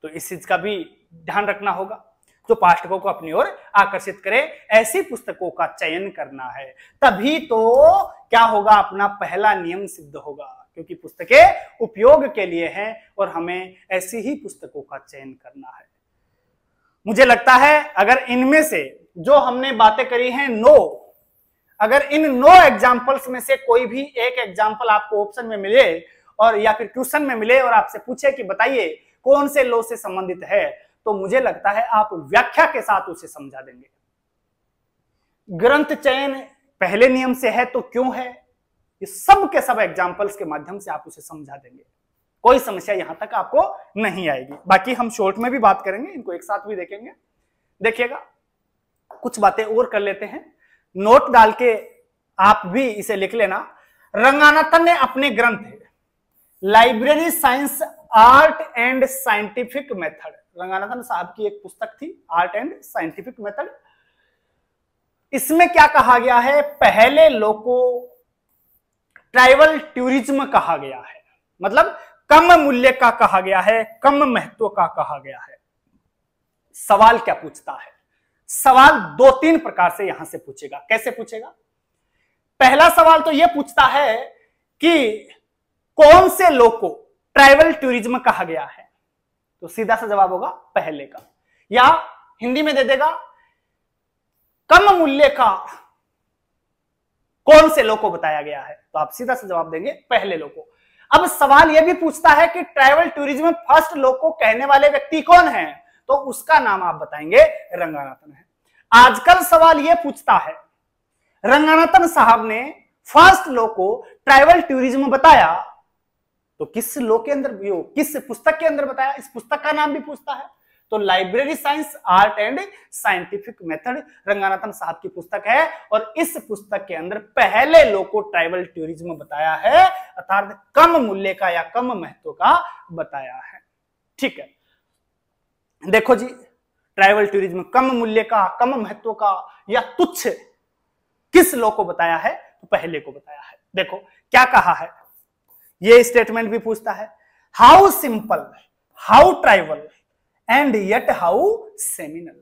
तो इस चीज का भी ध्यान रखना होगा, जो पाठकों को अपनी ओर आकर्षित करे, ऐसी पुस्तकों का चयन करना है। तभी तो क्या होगा, अपना पहला नियम सिद्ध होगा, क्योंकि पुस्तकें उपयोग के लिए हैं और हमें ऐसी ही पुस्तकों का चयन करना है। मुझे लगता है अगर इनमें से जो हमने बातें करी हैं अगर इन 9 एग्जाम्पल्स में से कोई भी एक एग्जाम्पल आपको ऑप्शन में मिले और या फिर क्वेश्चन में मिले और आपसे पूछे कि बताइए कौन से लॉ से संबंधित है, तो मुझे लगता है आप व्याख्या के साथ उसे समझा देंगे। ग्रंथ चयन पहले नियम से है तो क्यों है, ये सब के सब एग्जाम्पल्स के माध्यम से आप उसे समझा देंगे, कोई समस्या यहां तक आपको नहीं आएगी। बाकी हम शॉर्ट में भी बात करेंगे, इनको एक साथ भी देखेंगे। देखिएगा कुछ बातें और कर लेते हैं, नोट डाल के आप भी इसे लिख लेना। रंगानाथन ने अपने ग्रंथ library science art and scientific method, Ranganathan साहब की एक पुस्तक थी आर्ट एंड साइंटिफिक मेथड, इसमें क्या कहा गया है, पहले लॉ को ट्राइबल टूरिज्म कहा गया है, मतलब कम मूल्य का कहा गया है, कम महत्व का कहा गया है। सवाल क्या पूछता है, सवाल 2-3 प्रकार से यहां से पूछेगा। कैसे पूछेगा? पहला सवाल तो यह पूछता है कि कौन से लॉ को ट्राइबल टूरिज्म कहा गया है, तो सीधा सा जवाब होगा पहले का, या हिंदी में दे देगा कम मूल्य का कौन से लॉ को बताया गया है, तो आप सीधा सा जवाब देंगे पहले लॉ को। अब सवाल यह भी पूछता है कि ट्राइबल टूरिज्म फर्स्ट लॉ को कहने वाले व्यक्ति कौन है, तो उसका नाम आप बताएंगे रंगानाथन है। आजकल सवाल यह पूछता है रंगानाथन साहब ने फर्स्ट लॉ को ट्राइबल टूरिज्म बताया, तो किस लॉ के अंदर, किस पुस्तक के अंदर बताया, इस पुस्तक का नाम भी पूछता है। तो library science art and scientific method Ranganathan साहब की पुस्तक है, और इस पुस्तक के अंदर पहले लॉ को ट्राइबल टूरिज्म बताया है, अर्थात कम मूल्य का या कम महत्व का बताया है। ठीक है, देखो जी, ट्राइबल टूरिज्म कम मूल्य का, कम महत्व का या तुच्छ, किस लॉ को बताया है, तो पहले को बताया है। देखो क्या कहा है, ये स्टेटमेंट भी पूछता है, how simple, how tribal and yet how seminal.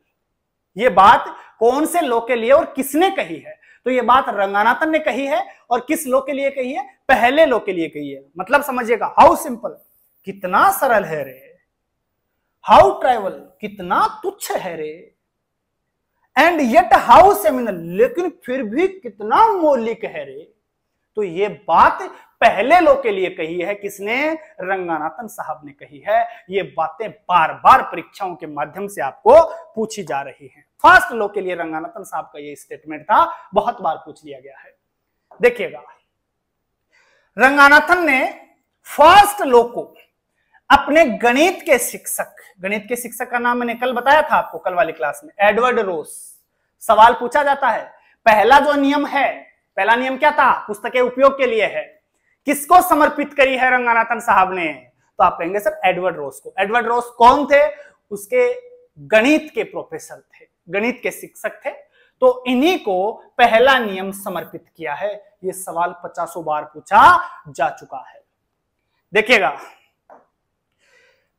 ये बात कौन से लॉ के लिए और किसने कही है, तो ये बात रंगानाथन ने कही है, और किस लॉ के लिए कही है, पहले लॉ के लिए कही है। मतलब समझिएगा, हाउ सिंपल कितना सरल है रे, हाउ ट्राइबल कितना तुच्छ है रे, एंड येट हाउ सेमिनल लेकिन फिर भी कितना मौलिक है रे। तो ये बात पहले लॉ के लिए कही है, किसने, रंगानाथन साहब ने कही है। ये बातें बार बार परीक्षाओं के माध्यम से आपको पूछी जा रही हैं। फर्स्ट लॉ के लिए रंगानाथन साहब का ये स्टेटमेंट था, बहुत बार पूछ लिया गया है। देखिएगा, रंगानाथन ने फर्स्ट लॉ को अपने गणित के शिक्षक का नाम मैंने कल बताया था आपको, कल वाली क्लास में, एडवर्ड रोस। सवाल पूछा जाता है, पहला जो नियम है, पहला नियम क्या था, पुस्तकें उपयोग के लिए है, किसको समर्पित करी है रंगानाथन साहब ने, तो आप कहेंगे सर एडवर्ड रोस को। एडवर्ड रोस कौन थे, उसके गणित के प्रोफेसर थे, गणित के शिक्षक थे, तो इन्हीं को पहला नियम समर्पित किया है। यह सवाल 50 बार पूछा जा चुका है। देखिएगा,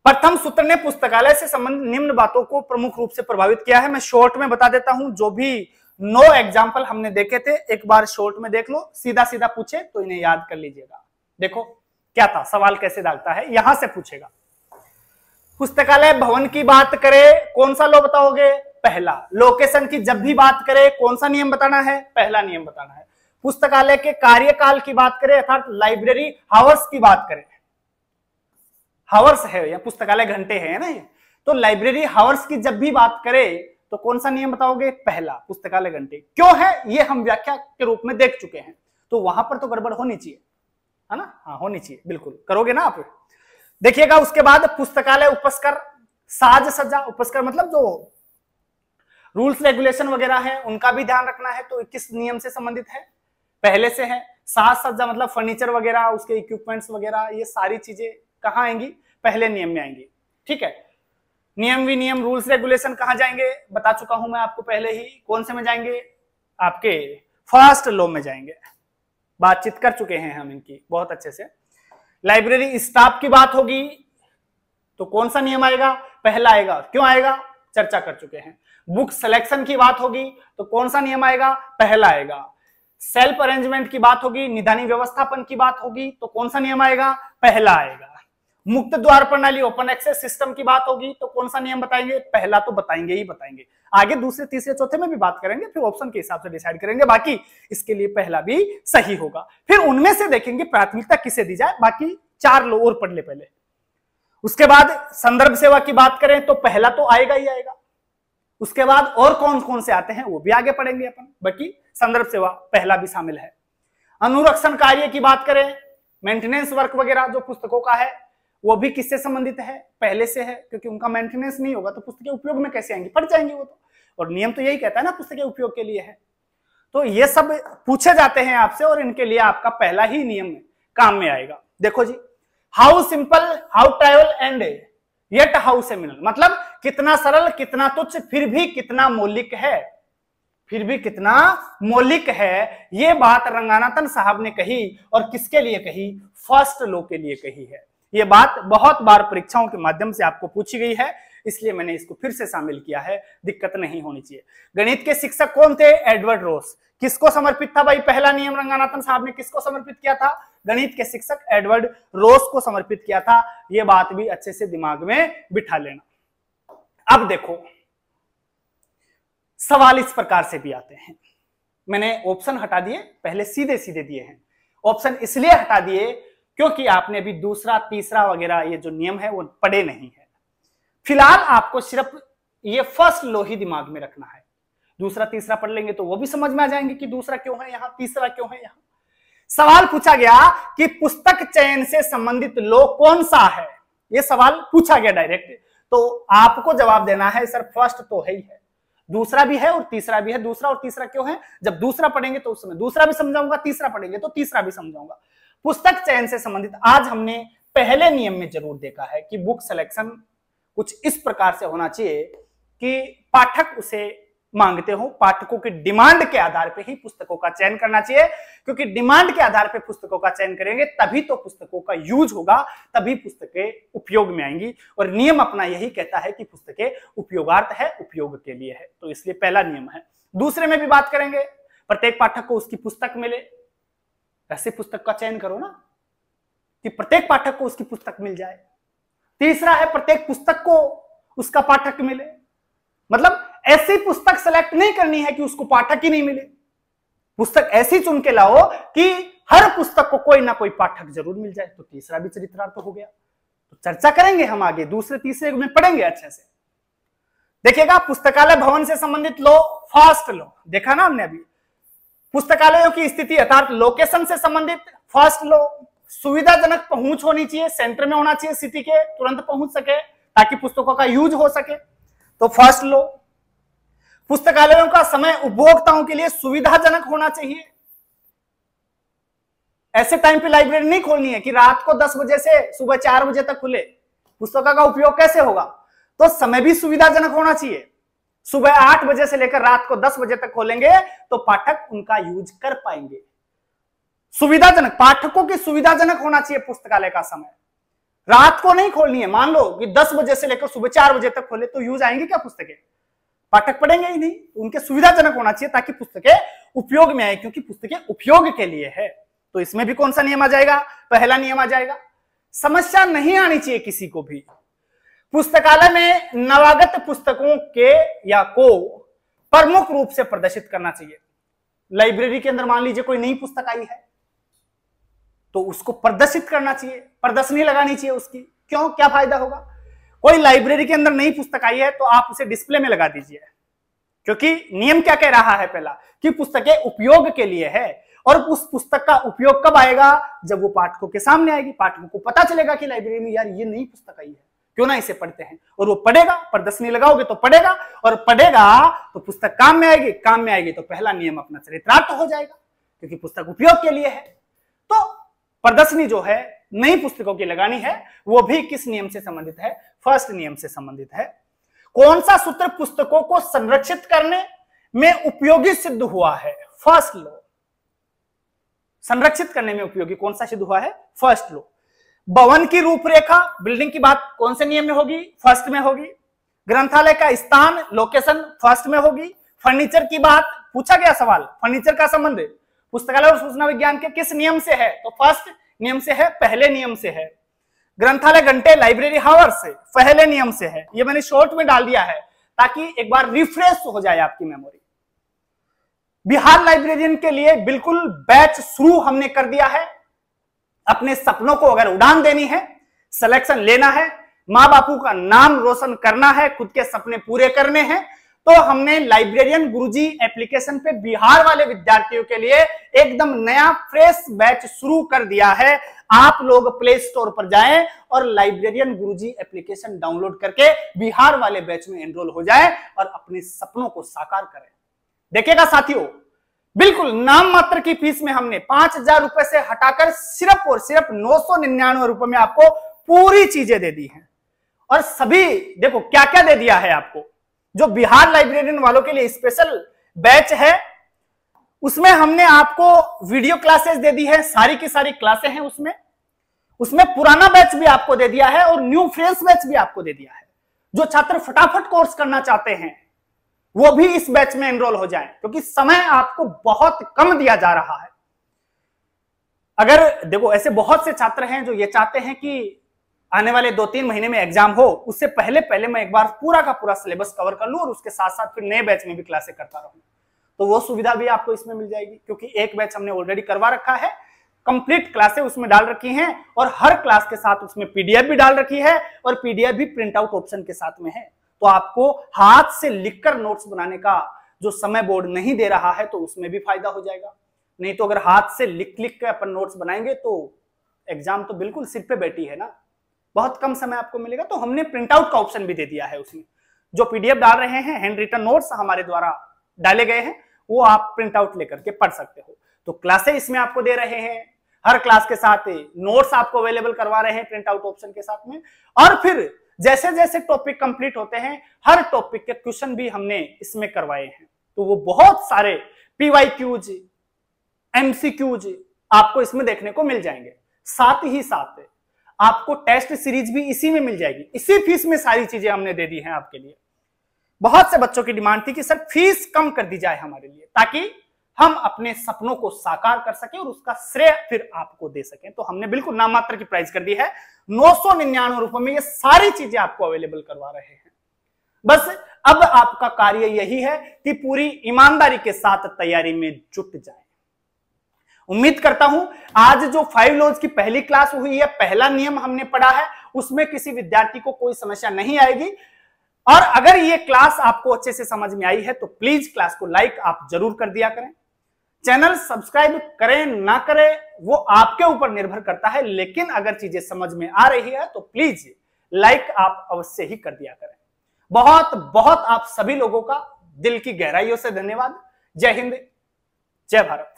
प्रथम सूत्र ने पुस्तकालय से संबंधित निम्न बातों को प्रमुख रूप से प्रभावित किया है। मैं शॉर्ट में बता देता हूं, जो भी 9 एग्जाम्पल हमने देखे थे, एक बार शॉर्ट में देख लो, सीधा सीधा पूछे तो इन्हें याद कर लीजिएगा। देखो क्या था, सवाल कैसे डालता है, यहां से पूछेगा, पुस्तकालय भवन की बात करे, कौन सा लॉ बताओगे, पहला। लोकेशन की जब भी बात करे, कौन सा नियम बताना है, पहला नियम बताना है। पुस्तकालय के कार्यकाल की बात करें, अर्थात लाइब्रेरी हावर्स की बात करें, हावर्स है या पुस्तकालय घंटे है ना, तो लाइब्रेरी हावर्स की जब भी बात करे तो कौन सा नियम बताओगे, पहला, पुस्तकालय घंटे। क्यों है, ये हम व्याख्या के रूप में देख चुके हैं, तो वहां पर तो गड़बड़ होनी चाहिए, है ना, हाँ होनी चाहिए, बिल्कुल करोगे ना आप। देखिएगा, उसके बाद पुस्तकालय उपस्कर, साज सज्जा, उपस्कर मतलब जो रूल्स रेगुलेशन वगैरह है उनका भी ध्यान रखना है। तो किस नियम से संबंधित है? पहले से है। साज सज्जा मतलब फर्नीचर वगैरह, उसके इक्विपमेंट्स वगैरह, ये सारी चीजें कहाँ आएंगी? पहले नियम में आएंगी। ठीक है। नियम विनियम रूल्स रेगुलेशन कहाँ जाएंगे? बता चुका हूं मैं आपको पहले ही। कौन से में जाएंगे? आपके फर्स्ट लॉ में जाएंगे। बातचीत कर चुके हैं हम इनकी बहुत अच्छे से। लाइब्रेरी स्टाफ की बात होगी तो कौन सा नियम आएगा? पहला आएगा। क्यों आएगा? चर्चा कर चुके हैं। बुक सिलेक्शन की बात होगी तो कौन सा नियम आएगा? पहला आएगा। सेल्फ अरेंजमेंट की बात होगी, निदानी व्यवस्थापन की बात होगी तो कौन सा नियम आएगा? पहला आएगा। मुक्त द्वार प्रणाली ओपन एक्सेस सिस्टम की बात होगी तो कौन सा नियम बताएंगे? पहला तो बताएंगे ही बताएंगे। आगे दूसरे तीसरे चौथे में भी बात करेंगे, फिर ऑप्शन के हिसाब से डिसाइड करेंगे। बाकी इसके लिए पहला भी सही होगा। फिर उनमें से देखेंगे प्राथमिकता किसे दी जाए। बाकी 4 लो और पढ़ ले पहले। उसके बाद संदर्भ सेवा की बात करें तो पहला तो आएगा ही आएगा। उसके बाद और कौन कौन से आते हैं वो भी आगे पढ़ेंगे अपन। बाकी संदर्भ सेवा पहला भी शामिल है। अनुरक्षण कार्य की बात करें, मेंटेनेंस वर्क वगैरह जो पुस्तकों का है वो भी किससे संबंधित है? पहले से है, क्योंकि उनका मेंटेनेंस नहीं होगा तो पुस्तकें उपयोग में कैसे आएंगी? फट जाएंगी वो तो। और नियम तो यही कहता है ना, पुस्तकें उपयोग के लिए है। तो ये सब पूछे जाते हैं आपसे और इनके लिए आपका पहला ही नियम काम में आएगा। देखो जी, how simple, how trivial and yet how seminal, मतलब कितना सरल, कितना तुच्छ, फिर भी कितना मौलिक है। फिर भी कितना मौलिक है। ये बात रंगानाथन साहब ने कही और किसके लिए कही? फर्स्ट लॉ के लिए कही है। ये बात बहुत बार परीक्षाओं के माध्यम से आपको पूछी गई है, इसलिए मैंने इसको फिर से शामिल किया है, दिक्कत नहीं होनी चाहिए। गणित के शिक्षक कौन थे? एडवर्ड रोस। किसको समर्पित था भाई पहला नियम? रंगानाथन साहब ने किसको समर्पित किया था? गणित के शिक्षक एडवर्ड रोस को समर्पित किया था। यह बात भी अच्छे से दिमाग में बिठा लेना। अब देखो, सवाल इस प्रकार से भी आते हैं। मैंने ऑप्शन हटा दिए, पहले सीधे सीधे दिए हैं। ऑप्शन इसलिए हटा दिए क्योंकि आपने अभी दूसरा तीसरा वगैरह ये जो नियम है वो पढ़े नहीं है। फिलहाल आपको सिर्फ ये फर्स्ट लॉ ही दिमाग में रखना है। दूसरा तीसरा पढ़ लेंगे तो वो भी समझ में आ जाएंगे कि दूसरा क्यों है यहां, तीसरा क्यों है यहां। सवाल पूछा गया कि पुस्तक चयन से संबंधित लॉ कौन सा है, ये सवाल पूछा गया डायरेक्ट। तो आपको जवाब देना है सर फर्स्ट तो है ही है, दूसरा भी है और तीसरा भी है। दूसरा और तीसरा क्यों है? जब दूसरा पढ़ेंगे तो उस समय दूसरा भी समझाऊंगा, तीसरा पढ़ेंगे तो तीसरा भी समझाऊंगा। पुस्तक चयन से संबंधित आज हमने पहले नियम में जरूर देखा है कि बुक सिलेक्शन कुछ इस प्रकार से होना चाहिए कि पाठक उसे मांगते हो, पाठकों की डिमांड के आधार पे ही पुस्तकों का चयन करना चाहिए, क्योंकि डिमांड के आधार पे पुस्तकों का चयन करेंगे तभी तो पुस्तकों का यूज होगा, तभी पुस्तकें उपयोग में आएंगी। और नियम अपना यही कहता है कि पुस्तकें उपयोगार्थ है, उपयोग के लिए है, तो इसलिए पहला नियम है। दूसरे में भी बात करेंगे, प्रत्येक पाठक को उसकी पुस्तक मिले, ऐसी पुस्तक का चयन करो ना कि प्रत्येक पाठक को उसकी पुस्तक मिल जाए। तीसरा है प्रत्येक पुस्तक को उसका पाठक मिले, मतलब ऐसी पुस्तक सेलेक्ट नहीं करनी है कि उसको पाठक ही नहीं मिले। पुस्तक ऐसी चुन के लाओ कि हर पुस्तक को कोई ना कोई पाठक जरूर मिल जाए। तो तीसरा भी चरित्रार्थ तो हो गया। तो चर्चा करेंगे हम आगे, दूसरे तीसरे में पढ़ेंगे अच्छे से। देखिएगा, पुस्तकालय भवन से संबंधित लो, फर्स्ट लो देखा ना हमने अभी। पुस्तकालयों की स्थिति अर्थात लोकेशन से संबंधित फर्स्ट लो। सुविधाजनक पहुंच होनी चाहिए, सेंटर में होना चाहिए, सिटी के तुरंत पहुंच सके ताकि पुस्तकों का यूज हो सके, तो फर्स्ट लो। पुस्तकालयों का समय उपभोक्ताओं के लिए सुविधाजनक होना चाहिए। ऐसे टाइम पे लाइब्रेरी नहीं खोलनी है कि रात को 10 बजे से सुबह 4 बजे तक खुले। पुस्तकों का उपयोग कैसे होगा? तो समय भी सुविधाजनक होना चाहिए। सुबह 8 बजे से लेकर रात को 10 बजे तक खोलेंगे तो पाठक उनका यूज कर पाएंगे। सुविधाजनक, पाठकों की सुविधाजनक होना चाहिए पुस्तकालय का समय। रात को नहीं खोलनी है। मान लो कि 10 बजे से लेकर सुबह 4 बजे तक खोले तो यूज आएंगे क्या पुस्तकें? पाठक पढ़ेंगे ही नहीं। उनके सुविधाजनक होना चाहिए ताकि पुस्तकें उपयोग में आए, क्योंकि पुस्तकें उपयोग के लिए है। तो इसमें भी कौन सा नियम आ जाएगा? पहला नियम आ जाएगा। समस्या नहीं आनी चाहिए किसी को भी। पुस्तकालय में नवागत पुस्तकों के या को प्रमुख रूप से प्रदर्शित करना चाहिए। लाइब्रेरी के अंदर मान लीजिए कोई नई पुस्तक आई है तो उसको प्रदर्शित करना चाहिए, प्रदर्शनी लगानी चाहिए उसकी। क्यों? क्या फायदा होगा? कोई लाइब्रेरी के अंदर नई पुस्तक आई है तो आप उसे डिस्प्ले में लगा दीजिए, क्योंकि नियम क्या कह रहा है? पहला कि पुस्तकें उपयोग के लिए है, और उस पुस्तक का उपयोग कब आएगा? जब वो पाठकों के सामने आएगी, पाठकों को पता चलेगा कि लाइब्रेरी में यार ये नई पुस्तक आई है, क्यों ना इसे पढ़ते हैं। और वो पढ़ेगा, प्रदर्शनी लगाओगे तो पढ़ेगा, और पढ़ेगा तो पुस्तक काम में आएगी, काम में आएगी तो पहला नियम अपना चरितार्थ हो जाएगा, क्योंकि पुस्तक उपयोग के लिए है। तो प्रदर्शनी जो है नई पुस्तकों की लगानी है, वो भी किस नियम से संबंधित है? फर्स्ट नियम से संबंधित है। कौन सा सूत्र पुस्तकों को संरक्षित करने में उपयोगी सिद्ध हुआ है? First law. संरक्षित करने में उपयोगी कौन सा सिद्ध हुआ है? First law. भवन की रूपरेखा, बिल्डिंग की बात कौन से नियम में होगी? फर्स्ट में होगी। ग्रंथालय का स्थान, लोकेशन, फर्स्ट में होगी। फर्नीचर की बात, पूछा गया सवाल, फर्नीचर का संबंध पुस्तकालय और सूचना विज्ञान के किस नियम से है? तो फर्स्ट नियम से है, पहले नियम से है। ग्रंथालय घंटे, लाइब्रेरी हावर से, पहले नियम से है। ये मैंने शॉर्ट में डाल दिया है ताकि एक बार रिफ्रेश हो जाए आपकी मेमोरी। बिहार लाइब्रेरियन के लिए बिल्कुल बैच शुरू हमने कर दिया है। अपने सपनों को अगर उड़ान देनी है, सिलेक्शन लेना है, मां बापू का नाम रोशन करना है, खुद के सपने पूरे करने हैं, तो हमने लाइब्रेरियन गुरुजी एप्लीकेशन पे बिहार वाले विद्यार्थियों के लिए एकदम नया फ्रेश बैच शुरू कर दिया है। आप लोग प्ले स्टोर पर जाएं और लाइब्रेरियन गुरुजी एप्लीकेशन डाउनलोड करके बिहार वाले बैच में एनरोल हो जाएं और अपने सपनों को साकार करें। देखिएगा साथियों, बिल्कुल नाम मात्र की फीस में हमने 5,000 रुपए से हटाकर सिर्फ और सिर्फ 999 रुपए में आपको पूरी चीजें दे दी हैं। और सभी देखो क्या क्या दे दिया है आपको। जो बिहार लाइब्रेरियन वालों के लिए स्पेशल बैच है, उसमें हमने आपको वीडियो क्लासेस दे दी है, सारी की सारी क्लासें हैं उसमें पुराना बैच भी आपको दे दिया है और न्यू फ्रेश बैच भी आपको दे दिया है। जो छात्र फटाफट कोर्स करना चाहते हैं वो भी इस बैच में एनरोल हो जाएं, क्योंकि समय आपको बहुत कम दिया जा रहा है। अगर देखो ऐसे बहुत से छात्र हैं जो ये चाहते हैं कि आने वाले 2-3 महीने में एग्जाम हो, उससे पहले मैं एक बार पूरा का पूरा सिलेबस कवर कर लूं और उसके साथ साथ फिर नए बैच में भी क्लासेस करता रहूं, तो वो सुविधा भी आपको इसमें मिल जाएगी। क्योंकि एक बैच हमने ऑलरेडी करवा रखा है, कंप्लीट क्लासेस उसमें डाल रखी हैं और हर क्लास के साथ उसमें पीडीएफ भी डाल रखी है और पीडीएफ भी प्रिंट आउट ऑप्शन के साथ में है। तो आपको हाथ से लिखकर नोट्स बनाने का जो समय बोर्ड नहीं दे रहा है तो उसमें भी फायदा हो जाएगा। नहीं तो अगर हाथ से लिख लिख कर अपन नोट्स बनाएंगे तो एग्जाम तो बिल्कुल सिर पे बैठी है ना, बहुत कम समय आपको मिलेगा। तो हमने प्रिंट आउट का ऑप्शन भी दे दिया है उसमें। जो पीडीएफ डाल रहे हैं, हैंड रिटन नोट्स हमारे द्वारा डाले गए हैं, वो आप प्रिंट आउट लेकर के पढ़ सकते हो। तो क्लासेस इसमें आपको दे रहे हैं, हर क्लास के साथ नोट्स आपको अवेलेबल करवा रहे हैं प्रिंट आउट ऑप्शन के साथ में। और फिर जैसे जैसे टॉपिक कंप्लीट होते हैं, हर टॉपिक के क्वेश्चन भी हमने इसमें करवाए हैं। तो वो बहुत सारे पीवाईक्यूज, एमसीक्यूज आपको इसमें देखने को मिल जाएंगे। साथ ही साथ आपको टेस्ट सीरीज भी इसी में मिल जाएगी। इसी फीस में सारी चीजें हमने दे दी हैं आपके लिए। बहुत से बच्चों की डिमांड थी कि सर फीस कम कर दी जाए हमारे लिए, ताकि हम अपने सपनों को साकार कर सकें और उसका श्रेय फिर आपको दे सकें। तो हमने बिल्कुल नाम मात्र की प्राइस कर दी है, 999 रुपए में ये सारी चीजें आपको अवेलेबल करवा रहे हैं। बस अब आपका कार्य यही है कि पूरी ईमानदारी के साथ तैयारी में जुट जाए। उम्मीद करता हूं आज जो 5 लॉज की पहली क्लास हुई है, पहला नियम हमने पढ़ा है, उसमें किसी विद्यार्थी को कोई समस्या नहीं आएगी। और अगर ये क्लास आपको अच्छे से समझ में आई है तो प्लीज क्लास को लाइक आप जरूर कर दिया करें। चैनल सब्सक्राइब करें ना करें वो आपके ऊपर निर्भर करता है, लेकिन अगर चीजें समझ में आ रही है तो प्लीज लाइक आप अवश्य ही कर दिया करें। बहुत बहुत आप सभी लोगों का दिल की गहराइयों से धन्यवाद। जय हिंद, जय भारत।